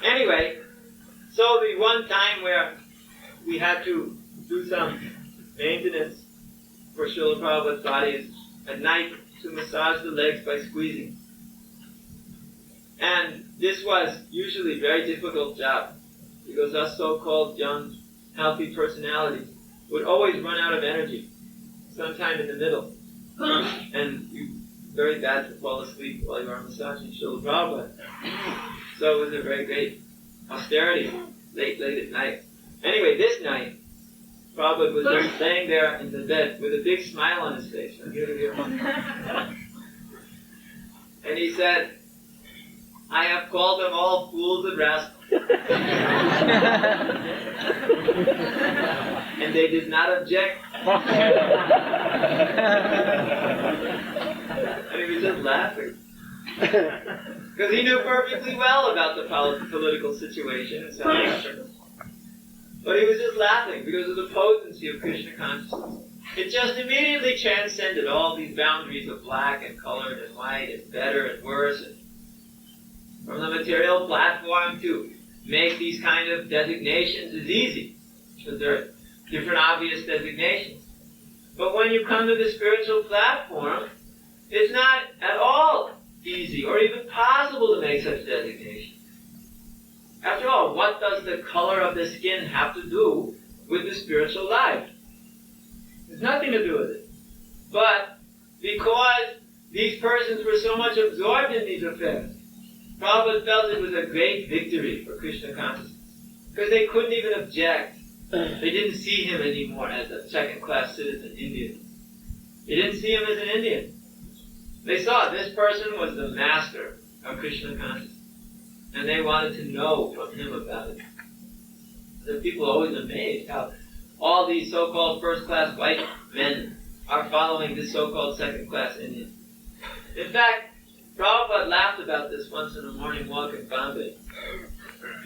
A: Anyway, so the one time where we had to do some maintenance for Srila Prabhupada's body is at night to massage the legs by squeezing. And this was usually a very difficult job because us so-called young, healthy personalities would always run out of energy sometime in the middle. And very bad to fall asleep while you are massaging Srila Prabhupada. So it was a very great austerity late at night. Anyway, this night, Prabhupada was just laying there in the bed with a big smile on his face from here to here. And he said, I have called them all fools and rascals. And they did not object. And he was just laughing. Because he knew perfectly well about the political situation in South Africa. But he was just laughing because of the potency of Krishna consciousness. It just immediately transcended all these boundaries of black and colored and white and better and worse. And from the material platform to make these kind of designations is easy, because there are different obvious designations. But when you come to the spiritual platform, it's not at all easy or even possible to make such designations. After all, what does the color of the skin have to do with the spiritual life? There's nothing to do with it. But because these persons were so much absorbed in these affairs, Prabhupada felt it was a great victory for Krishna consciousness. Because they couldn't even object. They didn't see him anymore as a second-class citizen Indian. They didn't see him as an Indian. They saw this person was the master of Krishna consciousness. And they wanted to know from him about it. The people are always amazed how all these so-called first-class white men are following this so-called second-class Indian. In fact, Prabhupada laughed about this once in a morning walk in Bombay.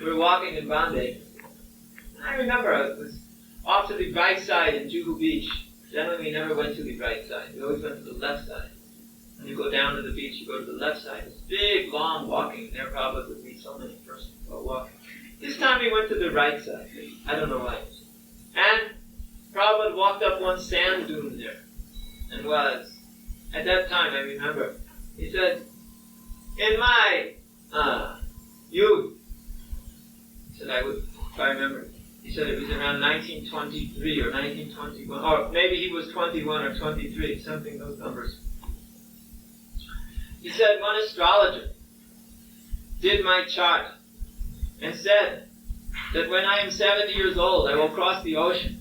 A: We were walking in Bombay. And I remember it was off to the right side in Juhu Beach. Generally, we never went to the right side. We always went to the left side. When you go down to the beach, you go to the left side. It's big, long walking. There Prabhupada would meet so many persons while walking. This time we went to the right side. I don't know why. And Prabhupada walked up one sand dune there. And was, at that time, I remember, he said, in my youth, he said, if I remember, he said it was around 1923 or 1921, or maybe he was 21 or 23, something, those numbers. He said, one astrologer did my chart and said that when I am 70 years old, I will cross the ocean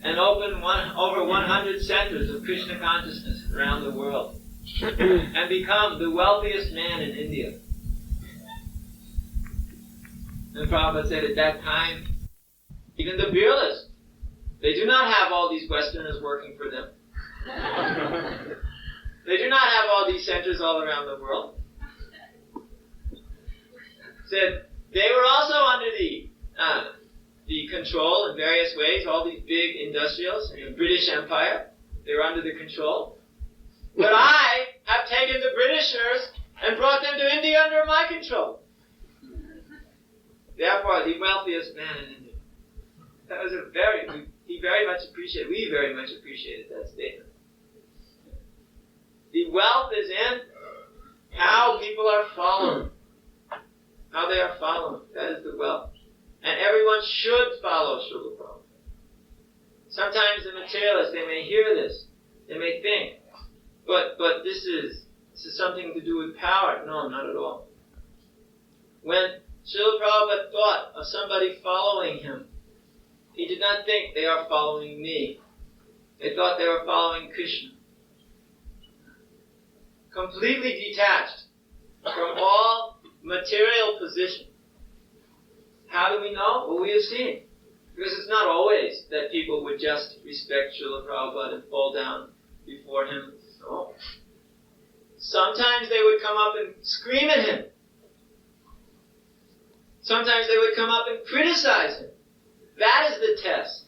A: and open over 100 centers of Krishna consciousness around the world and become the wealthiest man in India. And Prabhupada said at that time, even the beerless, they do not have all these Westerners working for them. They do not have all these centers all around the world. Said they were also under the control in various ways, all these big industrials, the British Empire, they were under the control. But I have taken the Britishers and brought them to India under my control. Therefore, the wealthiest man in India. That was we very much appreciated that statement. The wealth is in how people are followed. How they are followed. That is the wealth. And everyone should follow Srila Prabhupada. Sometimes the materialists, they may hear this. They may think, but this is something to do with power. No, not at all. When Srila Prabhupada thought of somebody following him, he did not think they are following me. They thought they were following Krishna. Completely detached from all material position. How do we know? Well, we have seen. Because it's not always that people would just respect Srila Prabhupada and fall down before him. No. Sometimes they would come up and scream at him. Sometimes they would come up and criticize him. That is the test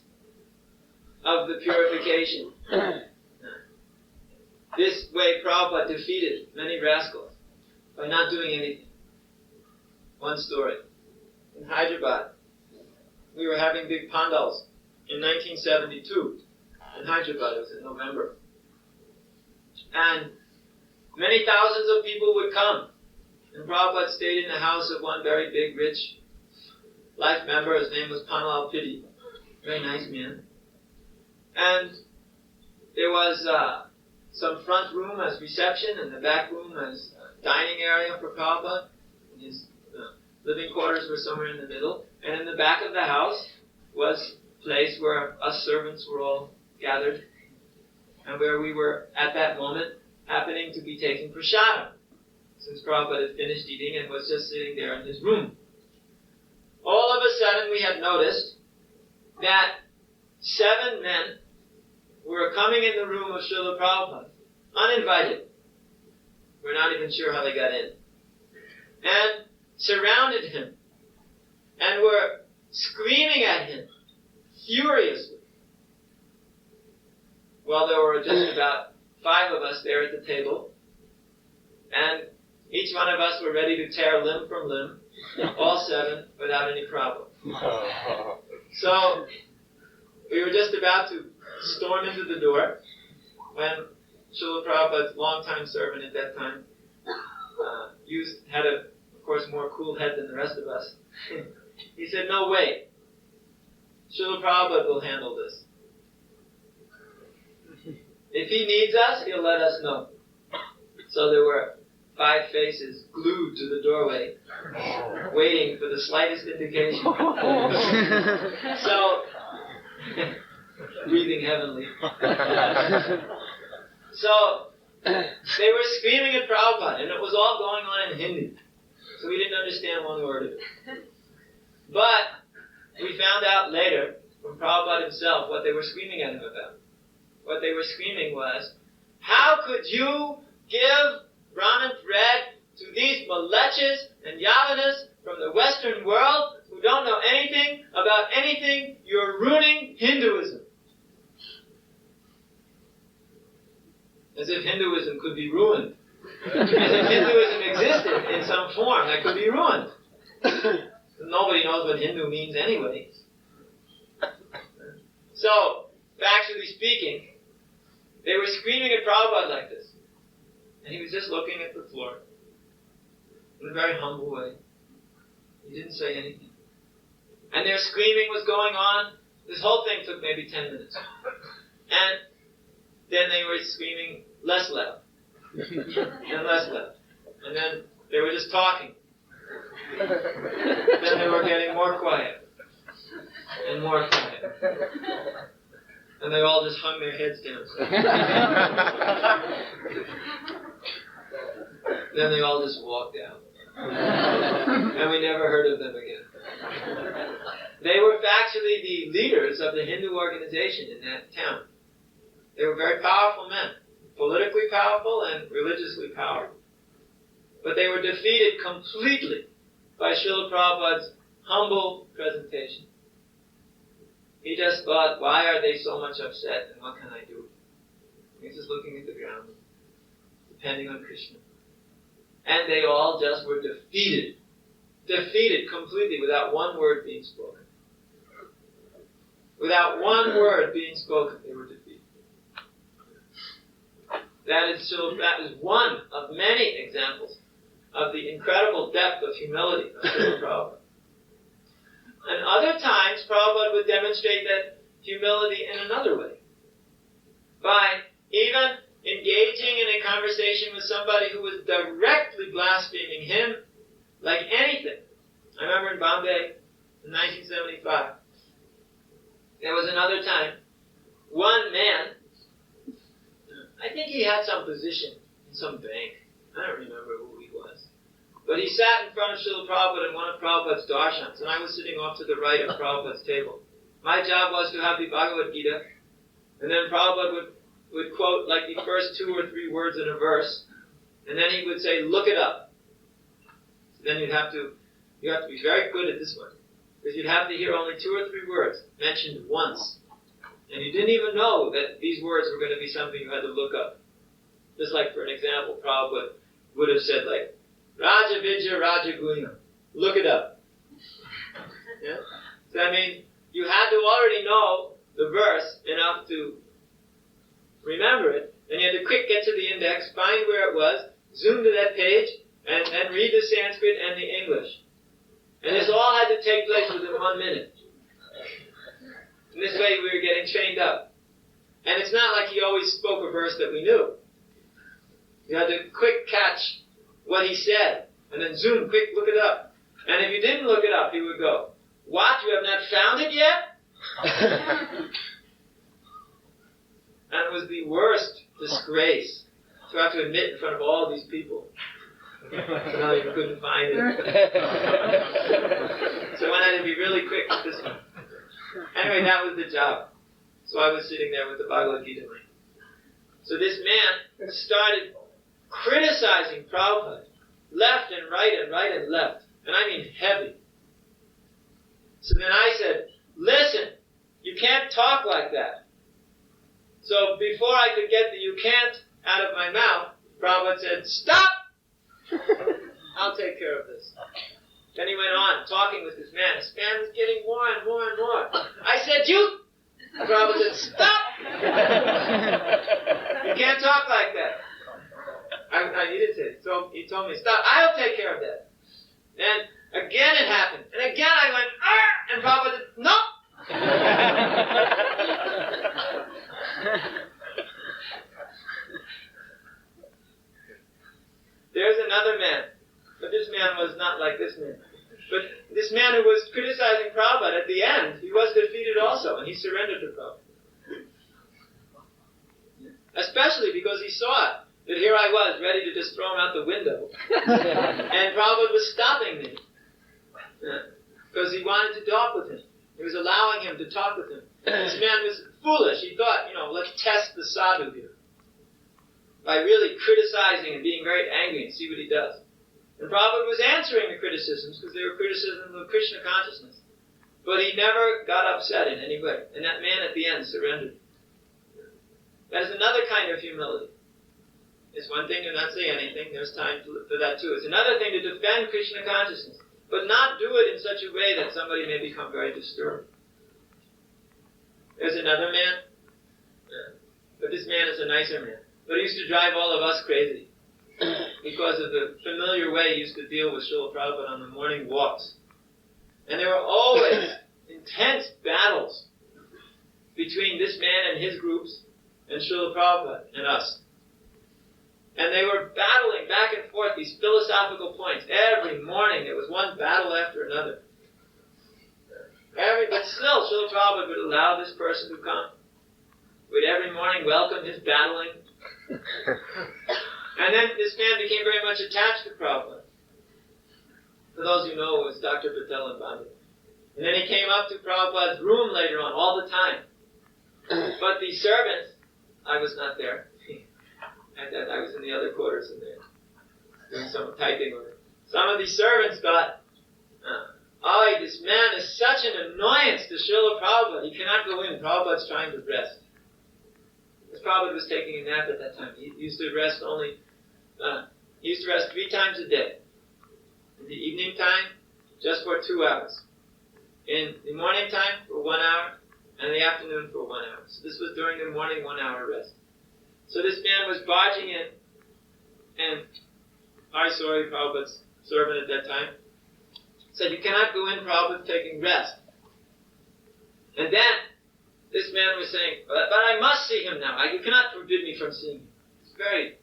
A: of the purification. This way Prabhupada defeated many rascals by not doing anything. One story. In Hyderabad, we were having big pandals in 1972. In Hyderabad, it was in November. And many thousands of people would come. And Prabhupada stayed in the house of one very big, rich life member. His name was Panwal Pidi. Very nice man. And there was some front room as reception and the back room as dining area for Prabhupada. And his living quarters were somewhere in the middle. And in the back of the house was a place where us servants were all gathered. And where we were, at that moment, happening to be taking prasadam. Since Prabhupada had finished eating and was just sitting there in his room. All of a sudden we had noticed that 7 men were coming in the room of Srila Prabhupada, uninvited. We're not even sure how they got in. And surrounded him and were screaming at him furiously. Well, there were just about 5 of us there at the table, and each one of us were ready to tear limb from limb, all 7, without any problem. So, we were just about to storm into the door when Srila Prabhupada's longtime servant at that time had of course, more cool head than the rest of us. He said, "No way. Srila Prabhupada will handle this. If he needs us, he'll let us know." So there were 5 faces glued to the doorway, waiting for the slightest indication. So, breathing heavenly. So, they were screaming at Prabhupada, and it was all going on in Hindi. So we didn't understand one word of it. But we found out later from Prabhupada himself what they were screaming at him about. What they were screaming was, "How could you give Brahmin bread to these malechas and yavanas from the Western world who don't know anything about anything? You're ruining Hinduism." As if Hinduism could be ruined. As if Hinduism existed in some form that could be ruined. Nobody knows what Hindu means anyway. So, factually speaking, they were screaming at Prabhupada like this. And he was just looking at the floor in a very humble way. He didn't say anything. And their screaming was going on. This whole thing took maybe 10 minutes. And then they were screaming less loud. And less loud. And then they were just talking. Then they were getting more quiet. And more quiet. And they all just hung their heads down. Then they all just walked out. And we never heard of them again. They were factually the leaders of the Hindu organization in that town. They were very powerful men, politically powerful and religiously powerful. But they were defeated completely by Srila Prabhupada's humble presentation. He just thought, why are they so much upset and what can I do? He's just looking at the ground, depending on Krishna. And they all just were defeated. Defeated completely without one word being spoken. Without one word being spoken, they were defeated. That is one of many examples of the incredible depth of humility of Srila Prabhupada. And other times, Prabhupada would demonstrate that humility in another way. By even engaging in a conversation with somebody who was directly blaspheming him, like anything. I remember in Bombay in 1975, there was another time, one man, I think he had some position in some bank. I don't remember who he was. But he sat in front of Srila Prabhupada in one of Prabhupada's darshans, and I was sitting off to the right of Prabhupada's table. My job was to have the Bhagavad Gita, and then Prabhupada would quote like the first 2 or 3 words in a verse, and then he would say, "Look it up." So then you have to be very good at this one, because you'd have to hear only 2 or 3 words mentioned once. And you didn't even know that these words were going to be something you had to look up. Just like, for an example, Prabhupada would have said, like, Raja Vidya Raja Gunya. Look it up. Yeah? So that means you had to already know the verse enough to remember it, and you had to quick get to the index, find where it was, zoom to that page, and then read the Sanskrit and the English. And this all had to take place within 1 minute. In this way, we were getting trained up. And it's not like he always spoke a verse that we knew. You had to quick catch what he said, and then zoom, quick, look it up. And if you didn't look it up, he would go, "What, you have not found it yet?" And it was the worst disgrace to have to admit in front of all these people. No, you couldn't find it. So I had to be really quick with this one. Anyway, that was the job. So I was sitting there with the Bhagavad Gita. So this man started criticizing Prabhupada, left and right and right and left, and I mean heavy. So then I said, listen, you can't talk like that. So before I could get the "you can't" out of my mouth, Prabhupada said, stop! I'll take care of this. Then he went on talking with this man. This man was getting more and more and more. I said, you! Prabhupada said, stop! You can't talk like that. He didn't say it. So he told me, stop. I'll take care of that. Then again it happened. And again I went, arr! And Prabhupada said, no! There's another man. But this man was not like this man. But this man who was criticizing Prabhupada, at the end, he was defeated also, and he surrendered to Prabhupada. Especially because he saw that here I was, ready to just throw him out the window. And Prabhupada was stopping me. Because he wanted to talk with him. He was allowing him to talk with him. This man was foolish. He thought, let's test the sadhu here. By really criticizing and being very angry and see what he does. And Prabhupada was answering the criticisms because they were criticisms of Krishna consciousness. But he never got upset in any way. And that man at the end surrendered. That is another kind of humility. It's one thing to not say anything. There's time for that too. It's another thing to defend Krishna consciousness. But not do it in such a way that somebody may become very disturbed. There's another man. But this man is a nicer man. But he used to drive all of us crazy. Because of the familiar way he used to deal with Srila Prabhupada on the morning walks. And there were always intense battles between this man and his groups and Srila Prabhupada and us. And they were battling back and forth these philosophical points. Every morning there was one battle after another. But still, Srila Prabhupada would allow this person to come. Would every morning welcome his battling. And then this man became very much attached to Prabhupada. For those who know, it was Dr. Patel and Bandi. And then he came up to Prabhupada's room later on, all the time. But the servants, I was not there. I was in the other quarters in there, doing some typing with it. Some of the servants thought, this man is such an annoyance to Srila Prabhupada. He cannot go in. Prabhupada's trying to rest. Because Prabhupada was taking a nap at that time. He used to rest he used to rest 3 times a day. In the evening time, just for 2 hours. In the morning time, for 1 hour, and in the afternoon for 1 hour. So this was during the morning 1 hour rest. So this man was barging in, and Prabhupada's servant at that time, said, you cannot go in, Prabhupada's taking rest. And then, this man was saying, but I must see him now. You cannot forbid me from seeing him. It's very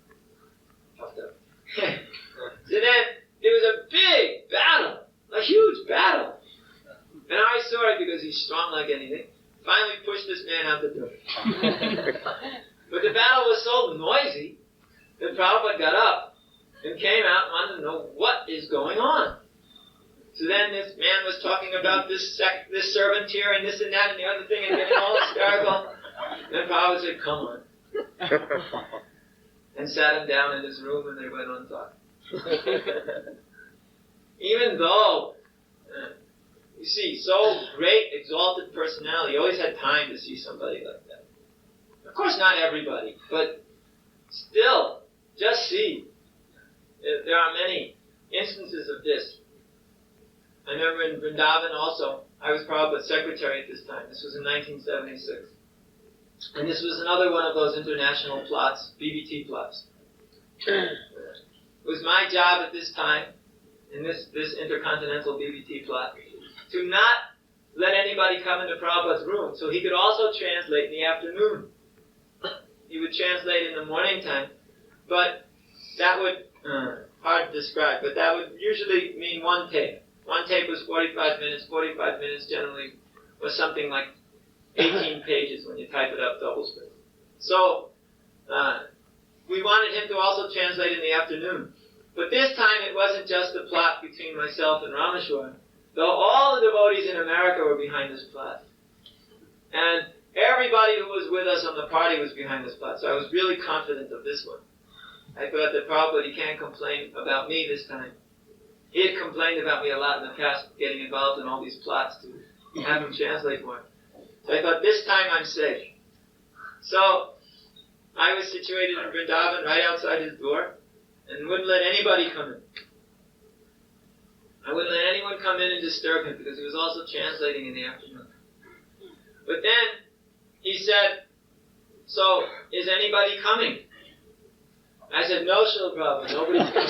A: puffed up. So then, there was a big battle, a huge battle. And Arisori, because he's strong like anything, finally pushed this man out the door. But the battle was so noisy that Prabhupada got up and came out and wanted to know what is going on. So then this man was talking about this servant here and this and that and the other thing and getting all hysterical. And Prabhupada said, come on. And sat him down in his room and they went on talking. Even though, you see, so great, exalted personality, he always had time to see somebody like that. Of course not everybody, but still, just see. There are many instances of this. I remember in Vrindavan also, I was Prabhupada's secretary at this time. This was in 1976. And this was another one of those international plots, BBT plots. It was my job at this time, in this intercontinental BBT plot, to not let anybody come into Prabhupada's room, so he could also translate in the afternoon. He would translate in the morning time, but that would, hard to describe, but that would usually mean one tape. One tape was 45 minutes. 45 minutes generally was something like 18 pages when you type it up double-space. So, we wanted him to also translate in the afternoon. But this time it wasn't just the plot between myself and Rameshwar, though all the devotees in America were behind this plot. And everybody who was with us on the party was behind this plot, so I was really confident of this one. I thought that Prabhupada, he can't complain about me this time. He had complained about me a lot in the past, getting involved in all these plots to have him translate more. So I thought, this time I'm safe. So I was situated in Vrindavan, right outside his door, and wouldn't let anybody come in. I wouldn't let anyone come in and disturb him, because he was also translating in the afternoon. But then he said, so, is anybody coming? I said, no, Srila Prabhupada, nobody's coming.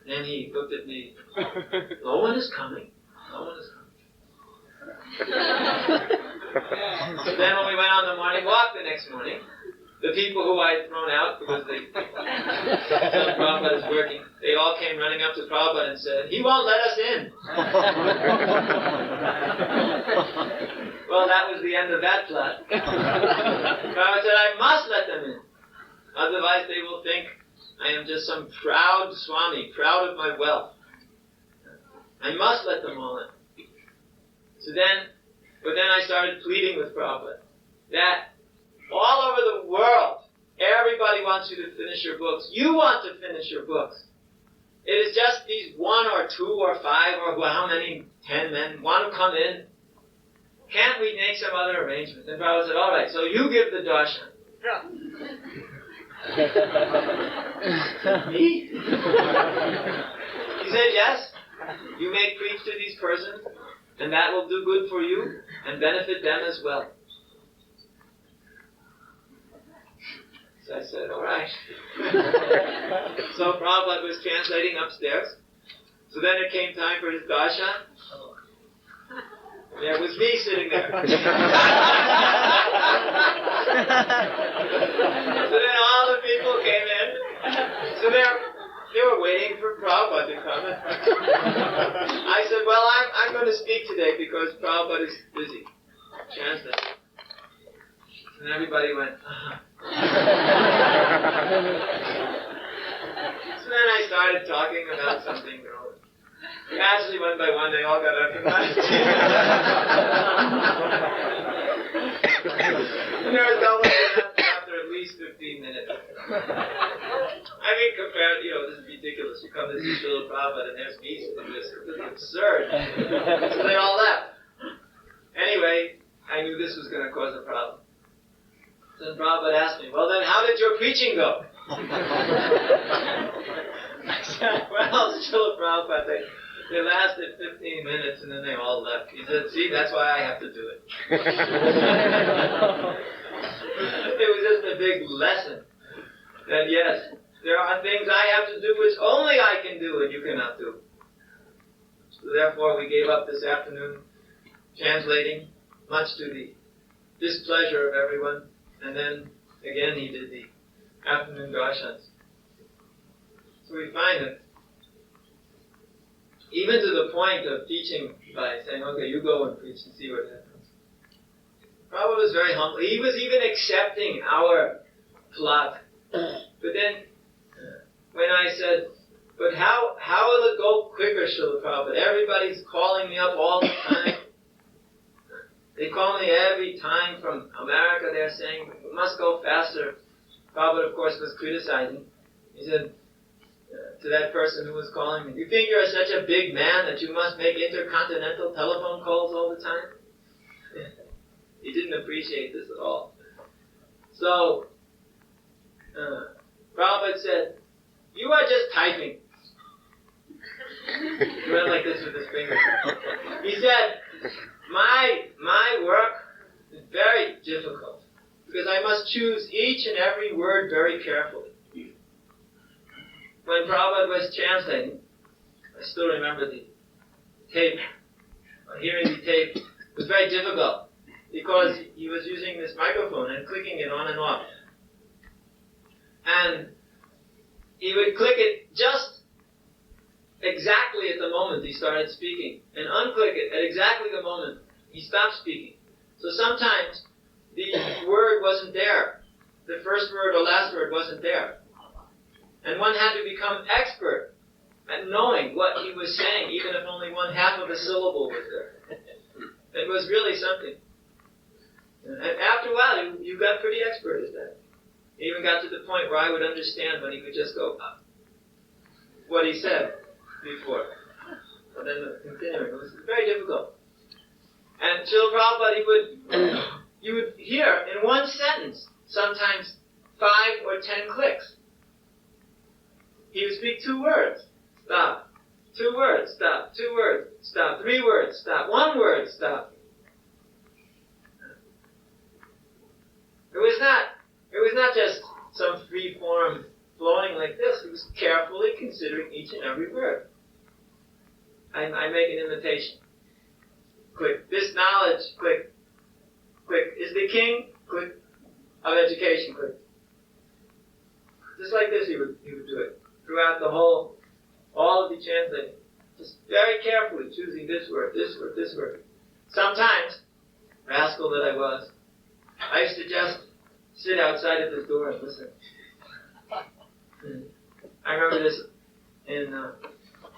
A: Then he looked at me, no one is coming. No one is coming. So then when we went on the morning walk the next morning, the people who I had thrown out because Prabhupada is working, they all came running up to Prabhupada and said, he won't let us in. Well, that was the end of that plot. Prabhupada said, I must let them in. Otherwise they will think I am just some proud Swami, proud of my wealth. I must let them all in. But then I started pleading with Prabhupada that all over the world, everybody wants you to finish your books. You want to finish your books. It is just these 1 or 2 or 5 or how many 10 men want to come in. Can't we make some other arrangement? And Prabhupada said, all right, so you give the darshan. Me? He said, yes. You may preach to these persons, and that will do good for you and benefit them as well. So I said, all right. So Prabhupada was translating upstairs. So then it came time for his darshan. There was me sitting there. So then all the people came in. So they were waiting for Prabhupada to come. I said, well, I'm going to speak today because Prabhupada is busy translating. And everybody went, So then I started talking about something. Actually, one by one, they all got up and left. And there was no one after at least 15 minutes. I mean, compared, this is ridiculous. You come to see Srila Prabhupada and there's me sitting this. This is absurd. So they all left. Anyway, I knew this was going to cause a problem. Then Prabhupada asked me, well then, how did your preaching go? I said, well, Srila Prabhupada, they lasted 15 minutes and then they all left. He said, see, that's why I have to do it. It was just a big lesson that yes, there are things I have to do which only I can do and you cannot do. So therefore we gave up this afternoon translating, much to the displeasure of everyone. And then again he did the afternoon darshans. So we find that even to the point of teaching by saying, okay, you go and preach and see what happens. Prabhupada was very humble. He was even accepting our plot. But then, when I said, but how will it go quicker, Srila Prabhupada? Everybody's calling me up all the time. They call me every time from America. They're saying, it must go faster. Prabhupada, of course, was criticizing. He said, to that person who was calling me, you think you're such a big man that you must make intercontinental telephone calls all the time? He didn't appreciate this at all. So, Prabhupada said, you are just typing. He went like this with his fingers. He said, my work is very difficult because I must choose each and every word very carefully. When Prabhupada was translating, I still remember the tape, hearing the tape. It was very difficult because he was using this microphone and clicking it on and off. And he would click it just exactly at the moment he started speaking and unclick it at exactly the moment he stopped speaking. So sometimes the word wasn't there. The first word or last word wasn't there. And one had to become expert at knowing what he was saying, even if only one half of a syllable was there. It was really something. And after a while, you got pretty expert at that. It even got to the point where I would understand when he would just go up what he said before. But then continuing, it was very difficult. And Srila Prabhupada, you would hear in one sentence, sometimes 5 or 10 clicks. He would speak 2 words, stop. 2 words, stop. 2 words, stop. 3 words, stop. 1 word, stop. It was not just some free form flowing like this. He was carefully considering each and every word. I make an imitation. Click. This knowledge, click. Click. Is the king, click, of education, click. Just like this he would do it. Throughout the whole, all of the translating. Just very carefully choosing this word, this word, this word. Sometimes, rascal that I was, I used to just sit outside of his door and listen. I remember this in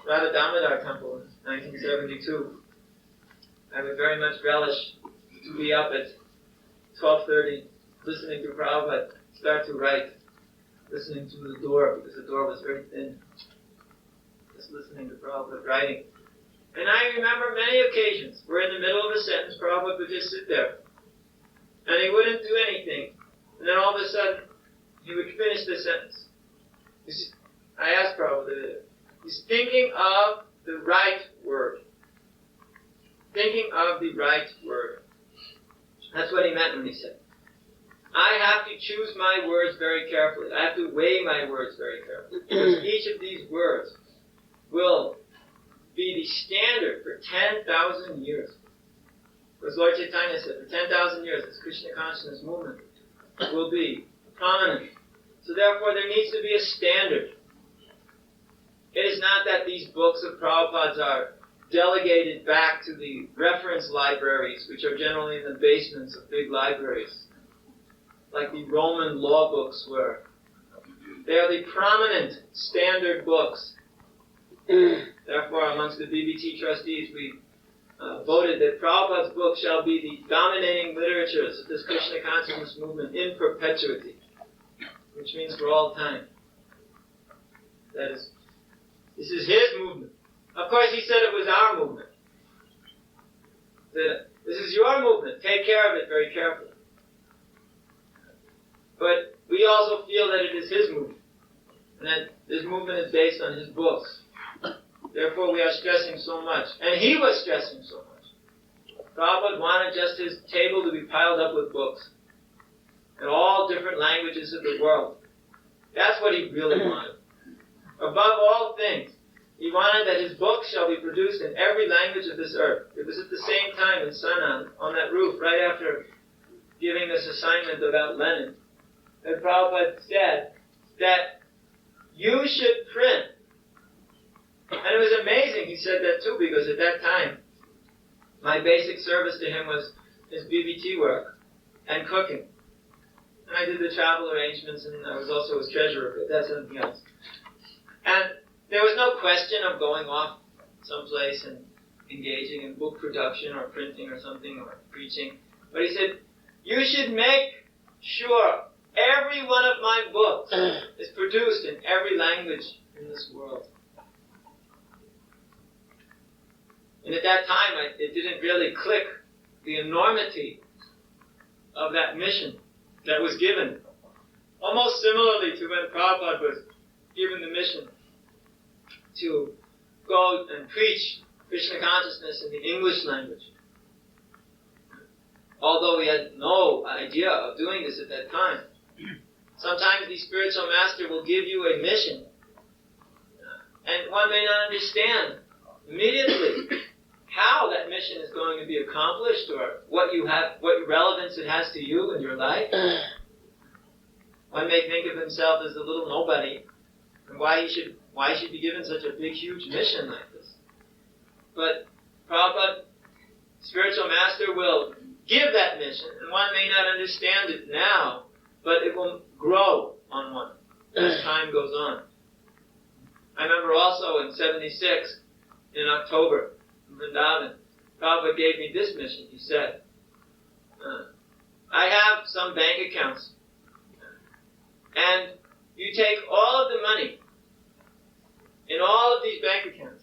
A: Radha Damodar Temple in 1972. I would very much relish to be up at 12:30, listening to Prabhupada start to write, listening to the door, because the door was very thin. Just listening to Prabhupada writing. And I remember many occasions where in the middle of a sentence, Prabhupada would just sit there. And he wouldn't do anything. And then all of a sudden, he would finish the sentence. I asked Prabhupada, he's thinking of the right word. Thinking of the right word. That's what he meant when he said, I have to choose my words very carefully. I have to weigh my words very carefully. Because each of these words will be the standard for 10,000 years. As Lord Chaitanya said, for 10,000 years, this Krishna consciousness movement will be prominent. So therefore, there needs to be a standard. It is not that these books of Prabhupada's are delegated back to the reference libraries, which are generally in the basements of big libraries, like the Roman law books were. They are the prominent standard books. Therefore, amongst the BBT trustees, we voted that Prabhupada's book shall be the dominating literatures of this Krishna consciousness movement in perpetuity, which means for all time. That is, this is his movement. Of course, he said it was our movement. This is your movement. Take care of it very carefully. But we also feel that it is his movement, and that this movement is based on his books. Therefore, we are stressing so much. And he was stressing so much. Prabhupada wanted just his table to be piled up with books in all different languages of the world. That's what he really wanted. Above all things, he wanted that his books shall be produced in every language of this earth. It was at the same time in Sanan, on that roof, right after giving this assignment about Lenin, that Prabhupada said that you should print. And it was amazing he said that too, because at that time, my basic service to him was his BBT work and cooking. And I did the travel arrangements, and I was also his treasurer, but that's something else. And there was no question of going off someplace and engaging in book production or printing or something or preaching. But he said, you should make sure every one of my books is produced in every language in this world. And at that time, it didn't really click the enormity of that mission that was given. Almost similarly to when Prabhupada was given the mission to go and preach Krishna consciousness in the English language. Although we had no idea of doing this at that time. Sometimes the spiritual master will give you a mission, and one may not understand immediately how that mission is going to be accomplished or what relevance it has to you in your life. One may think of himself as a little nobody, and why he should be given such a big, huge mission like this. But Prabhupada, spiritual master, will give that mission, and one may not understand it now, but it will grow on one as time goes on. I remember also in 76, in October, in Vrindavan, Prabhupada gave me this mission. He said, I have some bank accounts and you take all of the money in all of these bank accounts,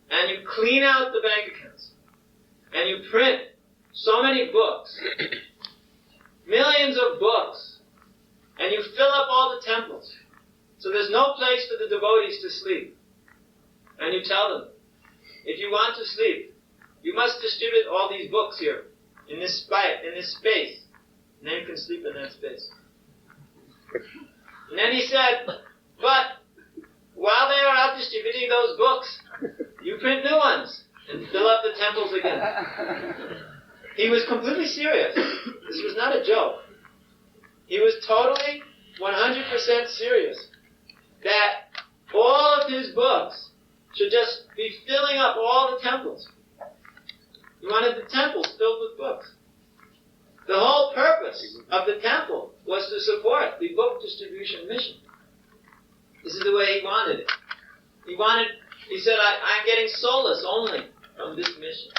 A: and you clean out the bank accounts, and you print so many books, millions of books, and you fill up all the temples, so there's no place for the devotees to sleep. And you tell them, if you want to sleep, you must distribute all these books here, in this space, and then you can sleep in that space. And then he said, but while they are out distributing those books, you print new ones and fill up the temples again. He was completely serious. This was not a joke. He was totally 100% serious that all of his books should just be filling up all the temples. He wanted the temples filled with books. The whole purpose of the temple was to support the book distribution mission. This is the way he wanted it. He said, I'm getting solace only from this mission.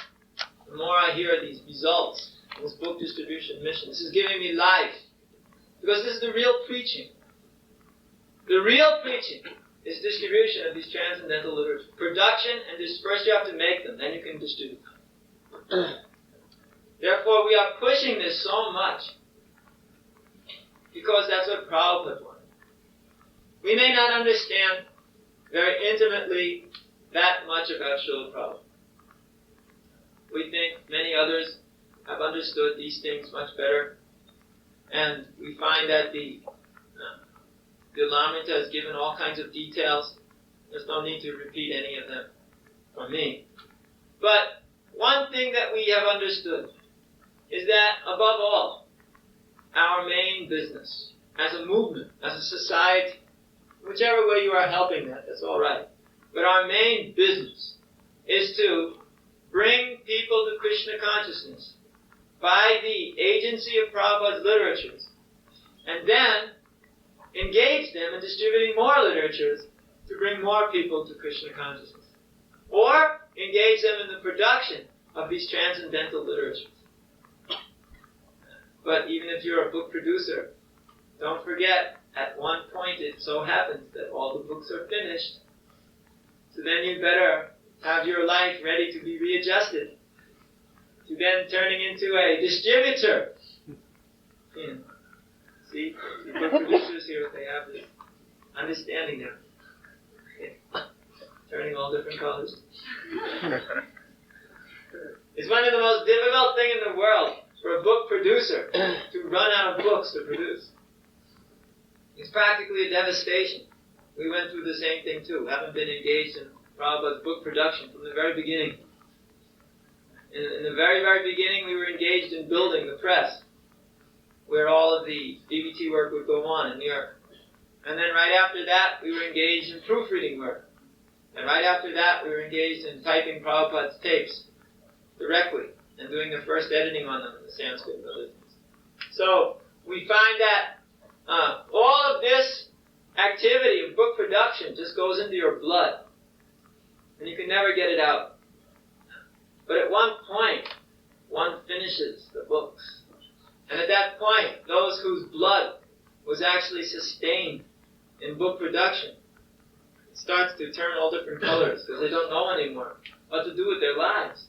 A: The more I hear these results of this book distribution mission, this is giving me life. Because this is the real preaching. The real preaching is distribution of these transcendental literature. Production and first you have to make them, then you can distribute them. Therefore, we are pushing this so much because that's what Prabhupada wanted. We may not understand very intimately that much about Srila Prabhupada. We think many others have understood these things much better, and we find that the Lamrita has given all kinds of details. There's no need to repeat any of them from me. But one thing that we have understood is that, above all, our main business, as a movement, as a society, whichever way you are helping that's all right. But our main business is to bring people to Krishna consciousness by the agency of Prabhupada's literatures, and then engage them in distributing more literatures to bring more people to Krishna consciousness. Or engage them in the production of these transcendental literatures. But even if you're a book producer, don't forget, at one point it so happens that all the books are finished. So then you better have your life ready to be readjusted, to then turning into a distributor. Yeah. See, the book producers here, they have this understanding now. Yeah. Turning all different colors. It's one of the most difficult things in the world for a book producer to run out of books to produce. It's practically a devastation. We went through the same thing too. We haven't been engaged in Prabhupada's book production from the very beginning. In the very, very beginning, we were engaged in building the press, where all of the DBT work would go on in New York. And then right after that, we were engaged in proofreading work. And right after that, we were engaged in typing Prabhupada's tapes directly and doing the first editing on them in the Sanskrit and other things. So we find that all of this activity of book production just goes into your blood, and you can never get it out. But at one point, one finishes the books. And at that point, those whose blood was actually sustained in book production starts to turn all different colors because they don't know anymore what to do with their lives.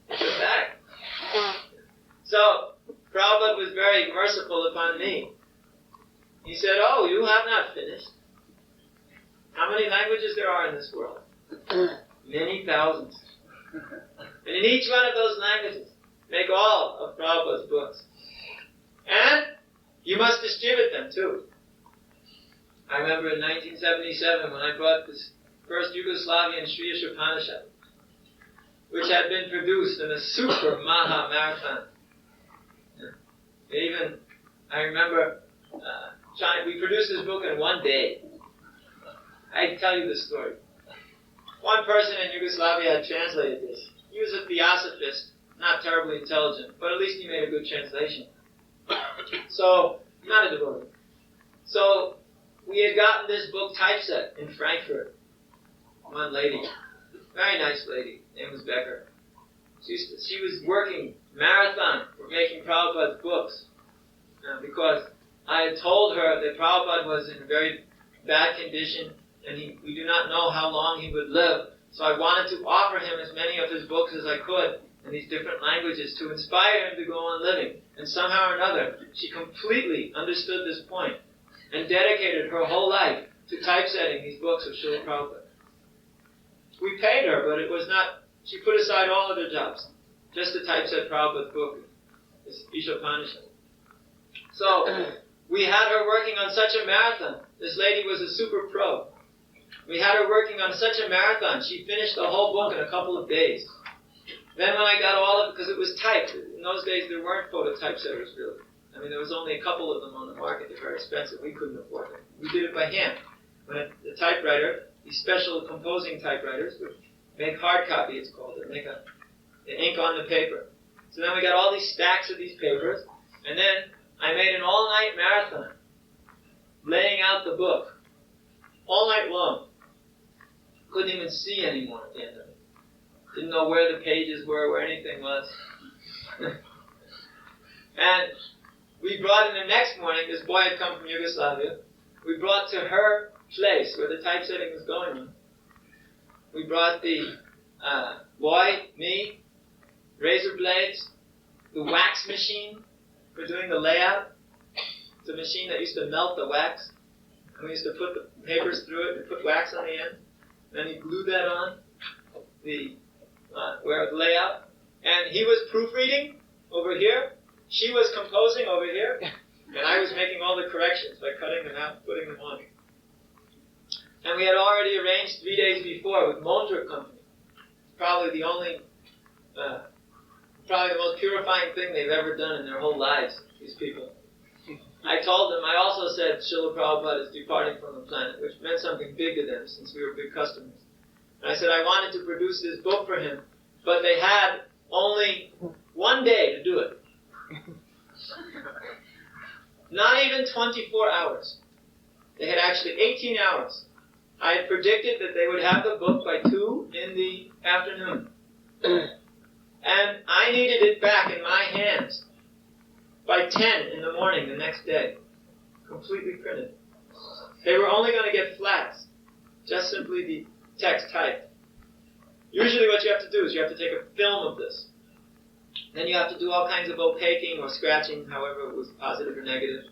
A: It's a fact. So, Prabhupada was very merciful upon me. He said, oh, you have not finished. How many languages there are in this world? Many thousands. And in each one of those languages, make all of Prabhupada's books. And you must distribute them too. I remember in 1977 when I brought this first Yugoslavian Sri Upanishad, which had been produced in a super Maha marathon. Even, I remember, we produced this book in one day. I tell you this story. One person in Yugoslavia had translated this. He was a theosophist, not terribly intelligent, but at least he made a good translation. So, not a devotee. So, we had gotten this book typeset in Frankfurt. One lady, very nice lady, name was Becker. She was working marathon for making Prabhupada's books because I had told her that Prabhupada was in a very bad condition and we do not know how long he would live. So I wanted to offer him as many of his books as I could in these different languages to inspire him to go on living. And somehow or another, she completely understood this point and dedicated her whole life to typesetting these books of Srila Prabhupada. We paid her, but it was not, she put aside all other jobs just to typeset Prabhupada's book, this Ishopanishad. So, we had her working on such a marathon. This lady was a super pro. We had her working on such a marathon. She finished the whole book in a couple of days. Then when I got all of it, because it was typed, in those days there weren't photo typesetters really. I mean, there was only a couple of them on the market. They're very expensive. We couldn't afford them. We did it by hand. When the typewriter, these special composing typewriters, would make hard copy, it's called. They make the ink on the paper. So then we got all these stacks of these papers, and then I made an all-night marathon, laying out the book, all night long. Couldn't even see anymore at the end of it. Didn't know where the pages were, where anything was. And we brought in the next morning, this boy had come from Yugoslavia, we brought to her place where the typesetting was going on. We brought the boy, me, razor blades, the wax machine for doing the layout. It's a machine that used to melt the wax. And we used to put the papers through it and put wax on the end. Then he glued that on the layout. And he was proofreading over here. She was composing over here. And I was making all the corrections by cutting them out and putting them on. And we had already arranged 3 days before with Mondrian Company. Probably the only, probably the most purifying thing they've ever done in their whole lives, these people. I told them, I also said Srila Prabhupada is departing from the planet, which meant something big to them since we were big customers. And I said I wanted to produce this book for him, but they had only 1 day to do it. Not even 24 hours. They had actually 18 hours. I had predicted that they would have the book by 2 in the afternoon. And I needed it back in my hands by 10 in the morning the next day. Completely printed. They were only going to get flats. Just simply the text typed. Usually what you have to do is you have to take a film of this. Then you have to do all kinds of opaquing or scratching, however it was positive or negative.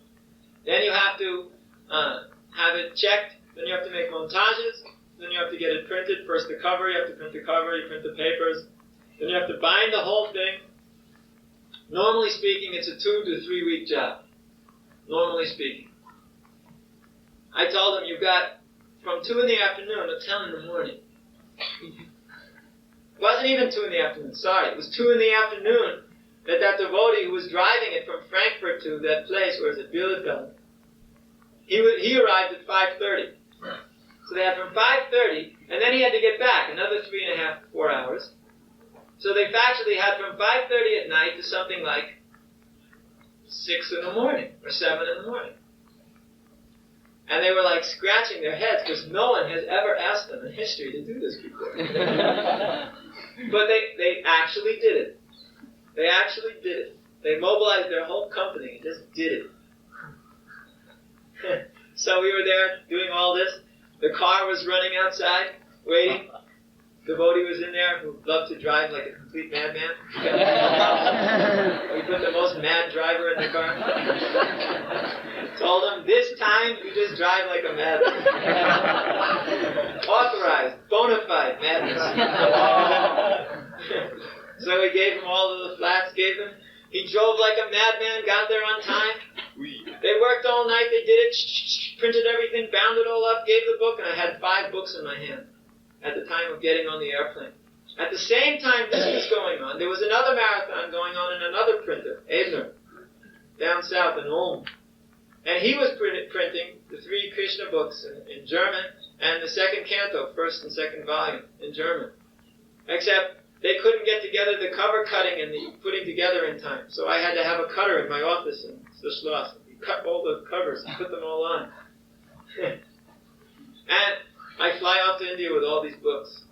A: Then you have to have it checked. Then you have to make montages. Then you have to get it printed. First the cover, you have to print the cover, you print the papers. Then you have to bind the whole thing. Normally speaking, it's a 2 to 3 week job. Normally speaking. I told them you've got from 2 in the afternoon to 10 in the morning. It wasn't even 2 in the afternoon, sorry. It was 2 in the afternoon that devotee who was driving it from Frankfurt to that place, where is it, Bielefeld, he arrived at 5:30. So they had from 5:30, and then he had to get back, another 3.5 to 4 hours. So they actually had from 5:30 at night to something like 6 in the morning, or 7 in the morning. And they were like scratching their heads, because no one has ever asked them in history to do this before. But they actually did it. They actually did it. They mobilized their whole company and just did it. So we were there doing all this. The car was running outside, waiting. Devotee was in there who loved to drive like a complete madman. We put the most mad driver in the car. Told him, this time you just drive like a madman. Authorized, bona fide madness. So we gave him all of the flats, he drove like a madman, got there on time. They worked all night, they did it, printed everything, bound it all up, gave the book, and I had 5 books in my hand at the time of getting on the airplane. At the same time this was going on, there was another marathon going on in another printer, Ebner, down south in Ulm. And he was printing the 3 Krishna books in German, and the second canto, first and second volume, in German. Except they couldn't get together the cover cutting and the putting together in time. So I had to have a cutter in my office in the Schloss. He cut all the covers and put them all on. And I fly off to India with all these books.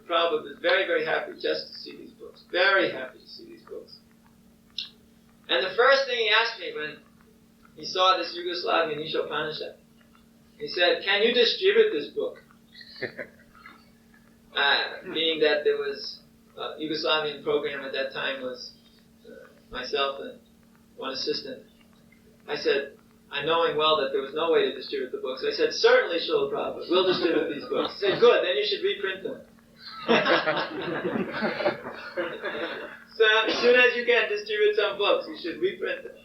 A: Prabhupada was very, very happy just to see these books. Very happy to see these books. And the first thing he asked me when he saw this Yugoslavian Ishopanishad. He said, "Can you distribute this book?" Being that there was a Yugoslavian program at that time was myself and one assistant. I said, knowing well that there was no way to distribute the books, I said, "Certainly, Srila Prabhupada, we'll distribute these books." He said, "Good, then you should reprint them." So as soon as you can distribute some books, you should reprint them.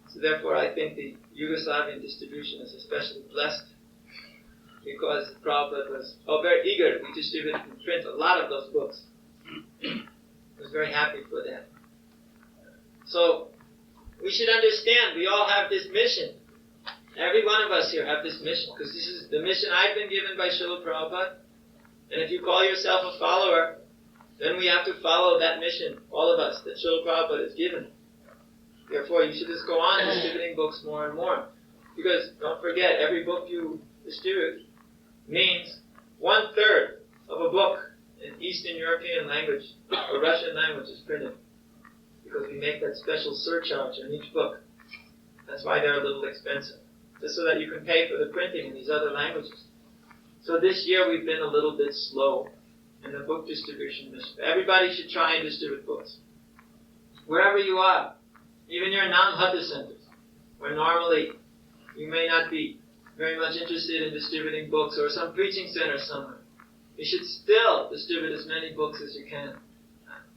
A: So therefore, I think the Yugoslavian distribution is especially blessed because Prabhupada was very eager to distribute and print a lot of those books. He was very happy for that. So we should understand we all have this mission. Every one of us here have this mission because this is the mission I've been given by Srila Prabhupada. And if you call yourself a follower, then we have to follow that mission, all of us, that Srila Prabhupada has given. Therefore, you should just go on distributing books more and more. Because, don't forget, every book you distribute means 1/3 of a book in Eastern European language or Russian language is printed. Because we make that special surcharge on each book. That's why they're a little expensive. Just so that you can pay for the printing in these other languages. So this year we've been a little bit slow in the book distribution mission. Everybody should try and distribute books. Wherever you are, even your non-Hatha centers, where normally you may not be very much interested in distributing books, or some preaching center somewhere, you should still distribute as many books as you can.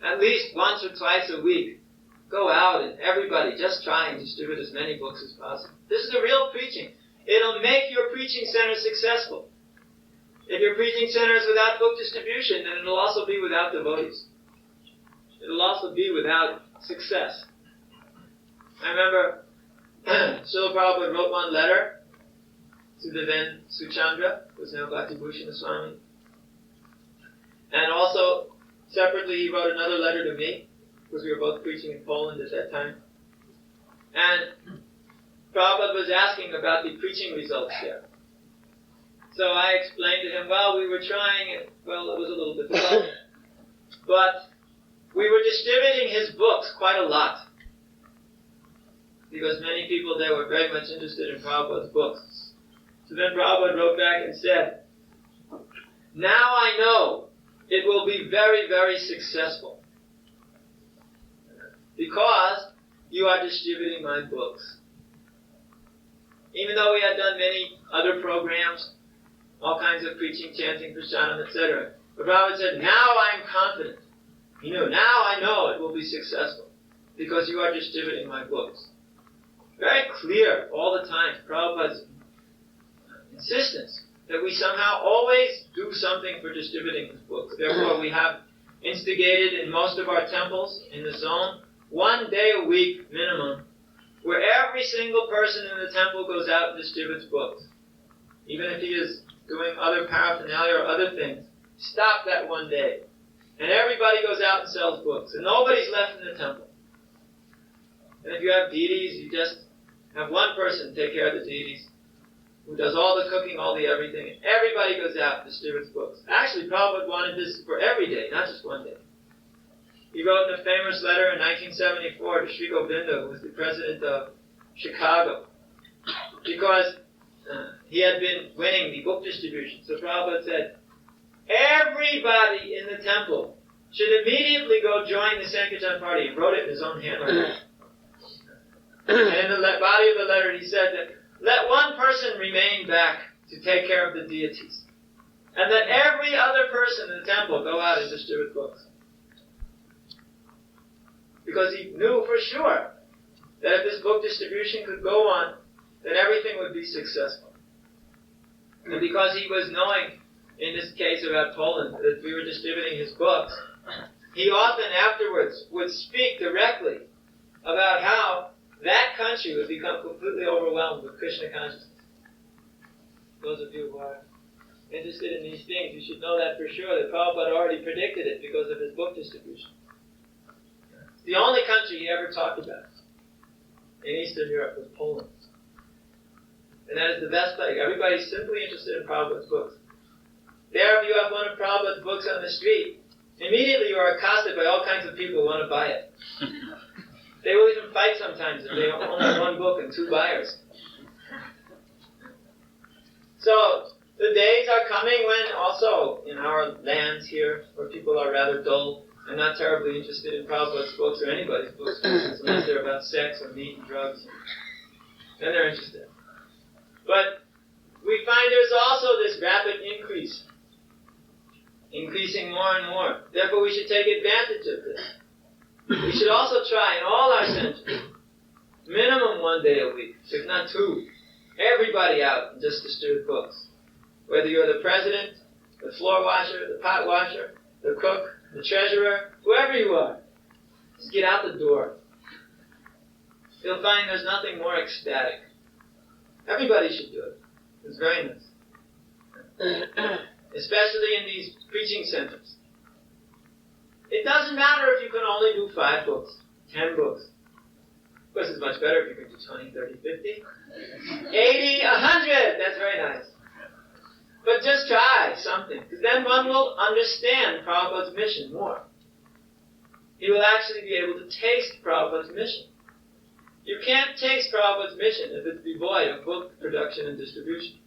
A: At least once or twice a week, go out and everybody just try and distribute as many books as possible. This is the real preaching. It'll make your preaching center successful. If your preaching center is without book distribution, then it'll also be without devotees. It'll also be without success. I remember Srila Prabhupada wrote one letter to the then Suchandra, who is now Bhaktibhushan Swami. And also, separately, he wrote another letter to me, because we were both preaching in Poland at that time. And Prabhupada was asking about the preaching results there. So I explained to him, well, we were trying, and, well, it was a little difficult. But we were distributing his books quite a lot. Because many people there were very much interested in Prabhupada's books. So then Prabhupada wrote back and said, "Now I know it will be very, very successful. Because you are distributing my books." Even though we had done many other programs, all kinds of preaching, chanting, prasadam, etc. But Prabhupada said, "Now I am confident." He knew, now I know it will be successful. Because you are distributing my books. Very clear all the time, Prabhupada's insistence that we somehow always do something for distributing his books. Therefore, we have instigated in most of our temples in the zone 1 day a week minimum, where every single person in the temple goes out and distributes books. Even if he is doing other paraphernalia or other things, stop that 1 day. And everybody goes out and sells books. And nobody's left in the temple. And if you have deities, you just have one person take care of the deities, who does all the cooking, all the everything, and everybody goes out and distributes books. Actually, Prabhupada wanted this for every day, not just 1 day. He wrote in a famous letter in 1974 to Sri Govinda, who was the president of Chicago, because he had been winning the book distribution. So Prabhupada said, everybody in the temple should immediately go join the Sankirtan party. He wrote it in his own handwriting. And in the body of the letter he said that let one person remain back to take care of the deities. And that every other person in the temple go out and distribute books. Because he knew for sure that if this book distribution could go on, then everything would be successful. And because he was knowing, in this case about Poland, that we were distributing his books, he often afterwards would speak directly about how that country would become completely overwhelmed with Krishna consciousness. Those of you who are interested in these things, you should know that for sure, that Prabhupada already predicted it because of his book distribution. The only country he ever talked about in Eastern Europe was Poland. And that is the best place. Everybody's simply interested in Prabhupada's books. There, if you have one of Prabhupada's books on the street, immediately you are accosted by all kinds of people who want to buy it. They will even fight sometimes if they only have one book and 2 buyers. So, the days are coming when also in our lands here, where people are rather dull and not terribly interested in Prabhupada's books or anybody's books, unless they're about sex or meat and drugs, then they're interested. But we find there's also this rapid increase, increasing more and more. Therefore, we should take advantage of this. We should also try in all our centers, minimum 1 day a week, if not 2, everybody out and just distribute books. Whether you're the president, the floor washer, the pot washer, the cook, the treasurer, whoever you are, just get out the door. You'll find there's nothing more ecstatic. Everybody should do it. It's very nice. Especially in these preaching centers. It doesn't matter if you can only do 5 books, 10 books. Of course, it's much better if you can do 20, 30, 50, 80, 100. That's very nice. But just try something, because then one will understand Prabhupada's mission more. He will actually be able to taste Prabhupada's mission. You can't taste Prabhupada's mission if it's devoid of book production and distribution.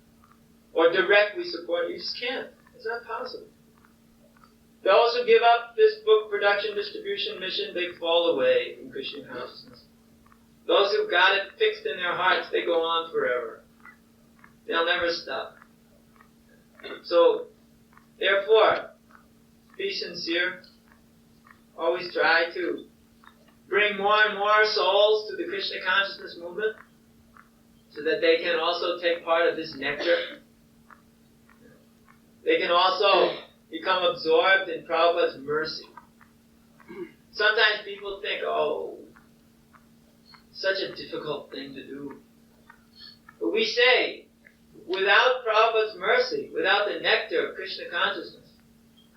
A: Or directly support. You just can't. It's not possible. Those who give up this book production distribution mission, they fall away in Krishna consciousness. Those who've got it fixed in their hearts, they go on forever. They'll never stop. So, therefore, be sincere. Always try to bring more and more souls to the Krishna consciousness movement so that they can also take part of this nectar. They can also become absorbed in Prabhupada's mercy. Sometimes people think, oh, such a difficult thing to do. But we say, without Prabhupada's mercy, without the nectar of Krishna consciousness,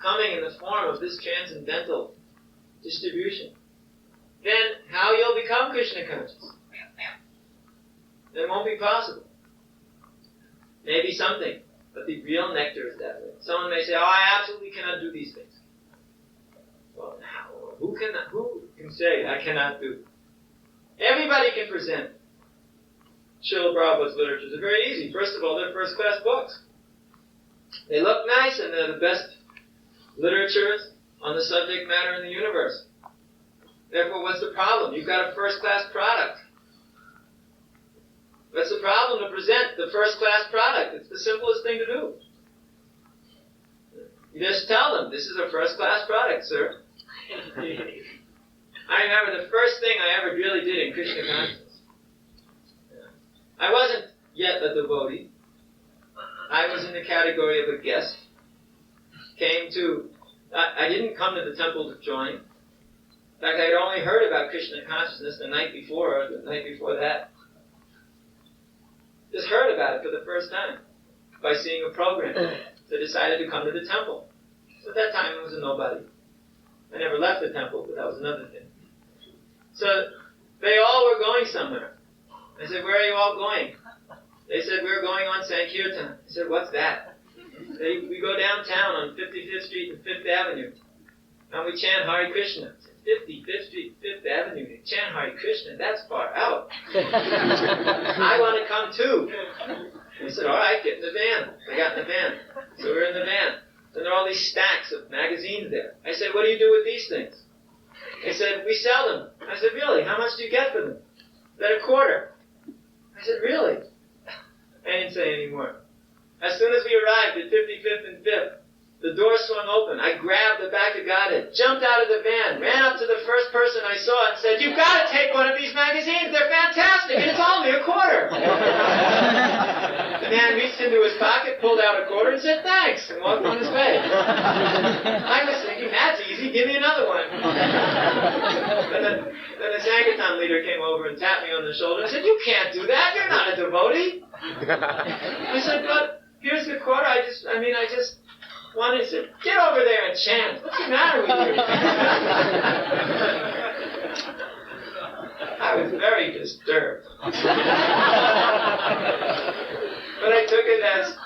A: coming in the form of this transcendental distribution, then how you'll become Krishna conscious? It won't be possible. Maybe something, but the real nectar is that way. Someone may say, oh, I absolutely cannot do these things. Well, who can say, I cannot do? Everybody can present Srila Prabhupada's literatures. They're very easy. First of all, they're first-class books. They look nice, and they're the best literatures on the subject matter in the universe. Therefore, what's the problem? You've got a first-class product. What's the problem to present the first-class product? It's the simplest thing to do. You just tell them, this is a first-class product, sir. I remember the first thing I ever really did in Krishna consciousness. I wasn't yet a devotee. I was in the category of a guest. I didn't come to the temple to join. In fact, I had only heard about Krishna consciousness the night before, or the night before that. Just heard about it for the first time by seeing a program. So I decided to come to the temple. So at that time, I was a nobody. I never left the temple, but that was another thing. So they all were going somewhere. I said, where are you all going? They said, we're going on Sankirtan. I said, what's that? We go downtown on 55th Street and 5th Avenue, and we chant Hare Krishna. I said, 55th Street, 5th Avenue, they chant Hare Krishna, that's far out. I want to come too. They said, all right, get in the van. I got in the van. So we're in the van. And there are all these stacks of magazines there. I said, what do you do with these things? They said, we sell them. I said, really? How much do you get for them? They're $0.25. I said, really? I didn't say any more. As soon as we arrived at 55th and 5th, the door swung open. I grabbed the back of Godhead, jumped out of the van, ran up to the first person I saw and said, you've got to take one of these magazines. They're fantastic, and it's only $0.25. The man reached into his pocket, pulled out $0.25, and said, thanks, and walked on his way. I was thinking, that's easy, give me another one. Then the Sankirtan leader came over and tapped me on the shoulder and said, you can't do that, you're not a devotee. I said, but here's the quarter, I just wanted to say, get over there and chant. What's the matter with you? I was very disturbed. But I took it as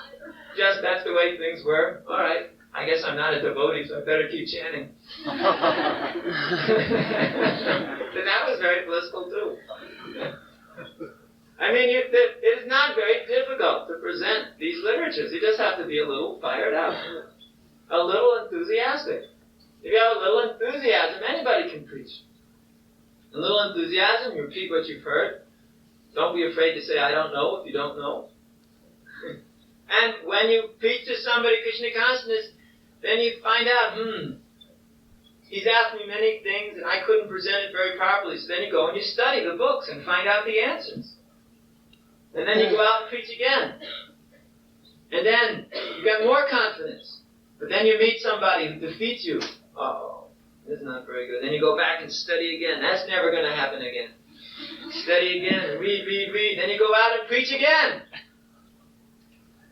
A: just that's the way things were. All right, I I guess I'm not a devotee, so I better keep chanting. But that was very blissful too. I mean, it is not very difficult to present these literatures. You just have to be a little fired up, a little enthusiastic. If you have a little enthusiasm, anybody can preach. A little enthusiasm, you repeat what you've heard. Don't be afraid to say, I don't know, if you don't know. And when you preach to somebody Krishna consciousness, then you find out, he's asked me many things and I couldn't present it very properly. So then you go and you study the books and find out the answers. And then you go out and preach again. And then you get more confidence. But then you meet somebody who defeats you. Oh, this is not very good. Then you go back and study again. That's never going to happen again. Study again, read. Then you go out and preach again.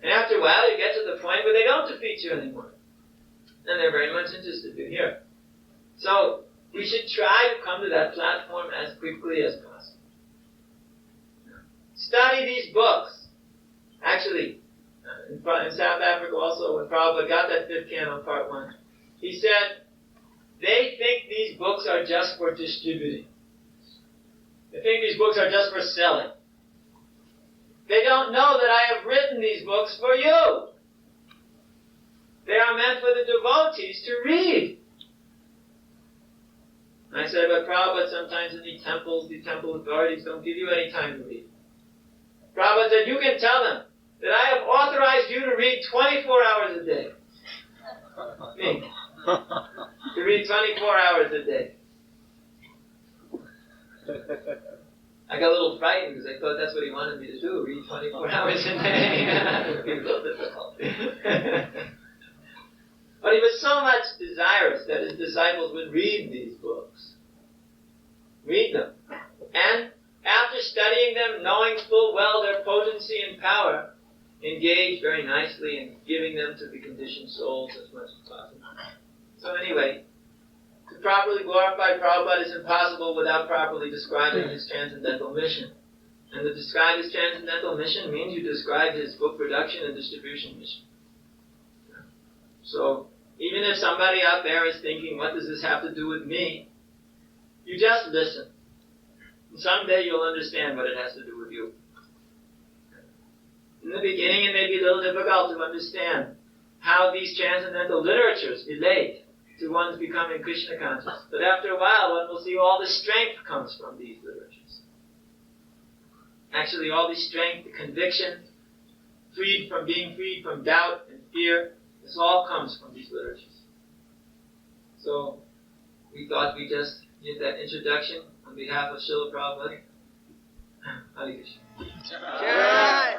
A: And after a while, you get to the point where they don't defeat you anymore. And they're very much interested to hear. So, we should try to come to that platform as quickly as possible. Study these books. Actually, in South Africa also, when Prabhupada got that 5th canto, part 1, he said, they think these books are just for distributing. They think these books are just for selling. They don't know that I have written these books for you. They are meant for the devotees to read. And I said, but Prabhupada, sometimes in the temple authorities don't give you any time to read. Prabhupada said, you can tell them that I have authorized you to read 24 hours a day. Me. To read 24 hours a day. I got a little frightened because I thought that's what he wanted me to do, read 24 hours a day. It would be a little difficult. But he was so much desirous that his disciples would read these books. Read them. And after studying them, knowing full well their potency and power, engage very nicely in giving them to the conditioned souls as much as possible. So anyway, to properly glorify Prabhupada is impossible without properly describing his transcendental mission. And to describe his transcendental mission means you describe his book production and distribution mission. So, even if somebody out there is thinking, what does this have to do with me? You just listen. And someday you'll understand what it has to do with you. In the beginning, it may be a little difficult to understand how these transcendental literatures relate to one's becoming Krishna conscious. But after a while, one will see all the strength comes from these literatures. Actually, all the strength, the conviction, being freed from doubt and fear, this all comes from these literatures. So, we thought we'd just give that introduction on behalf of Srila Prabhupada. Harikesa. Jai!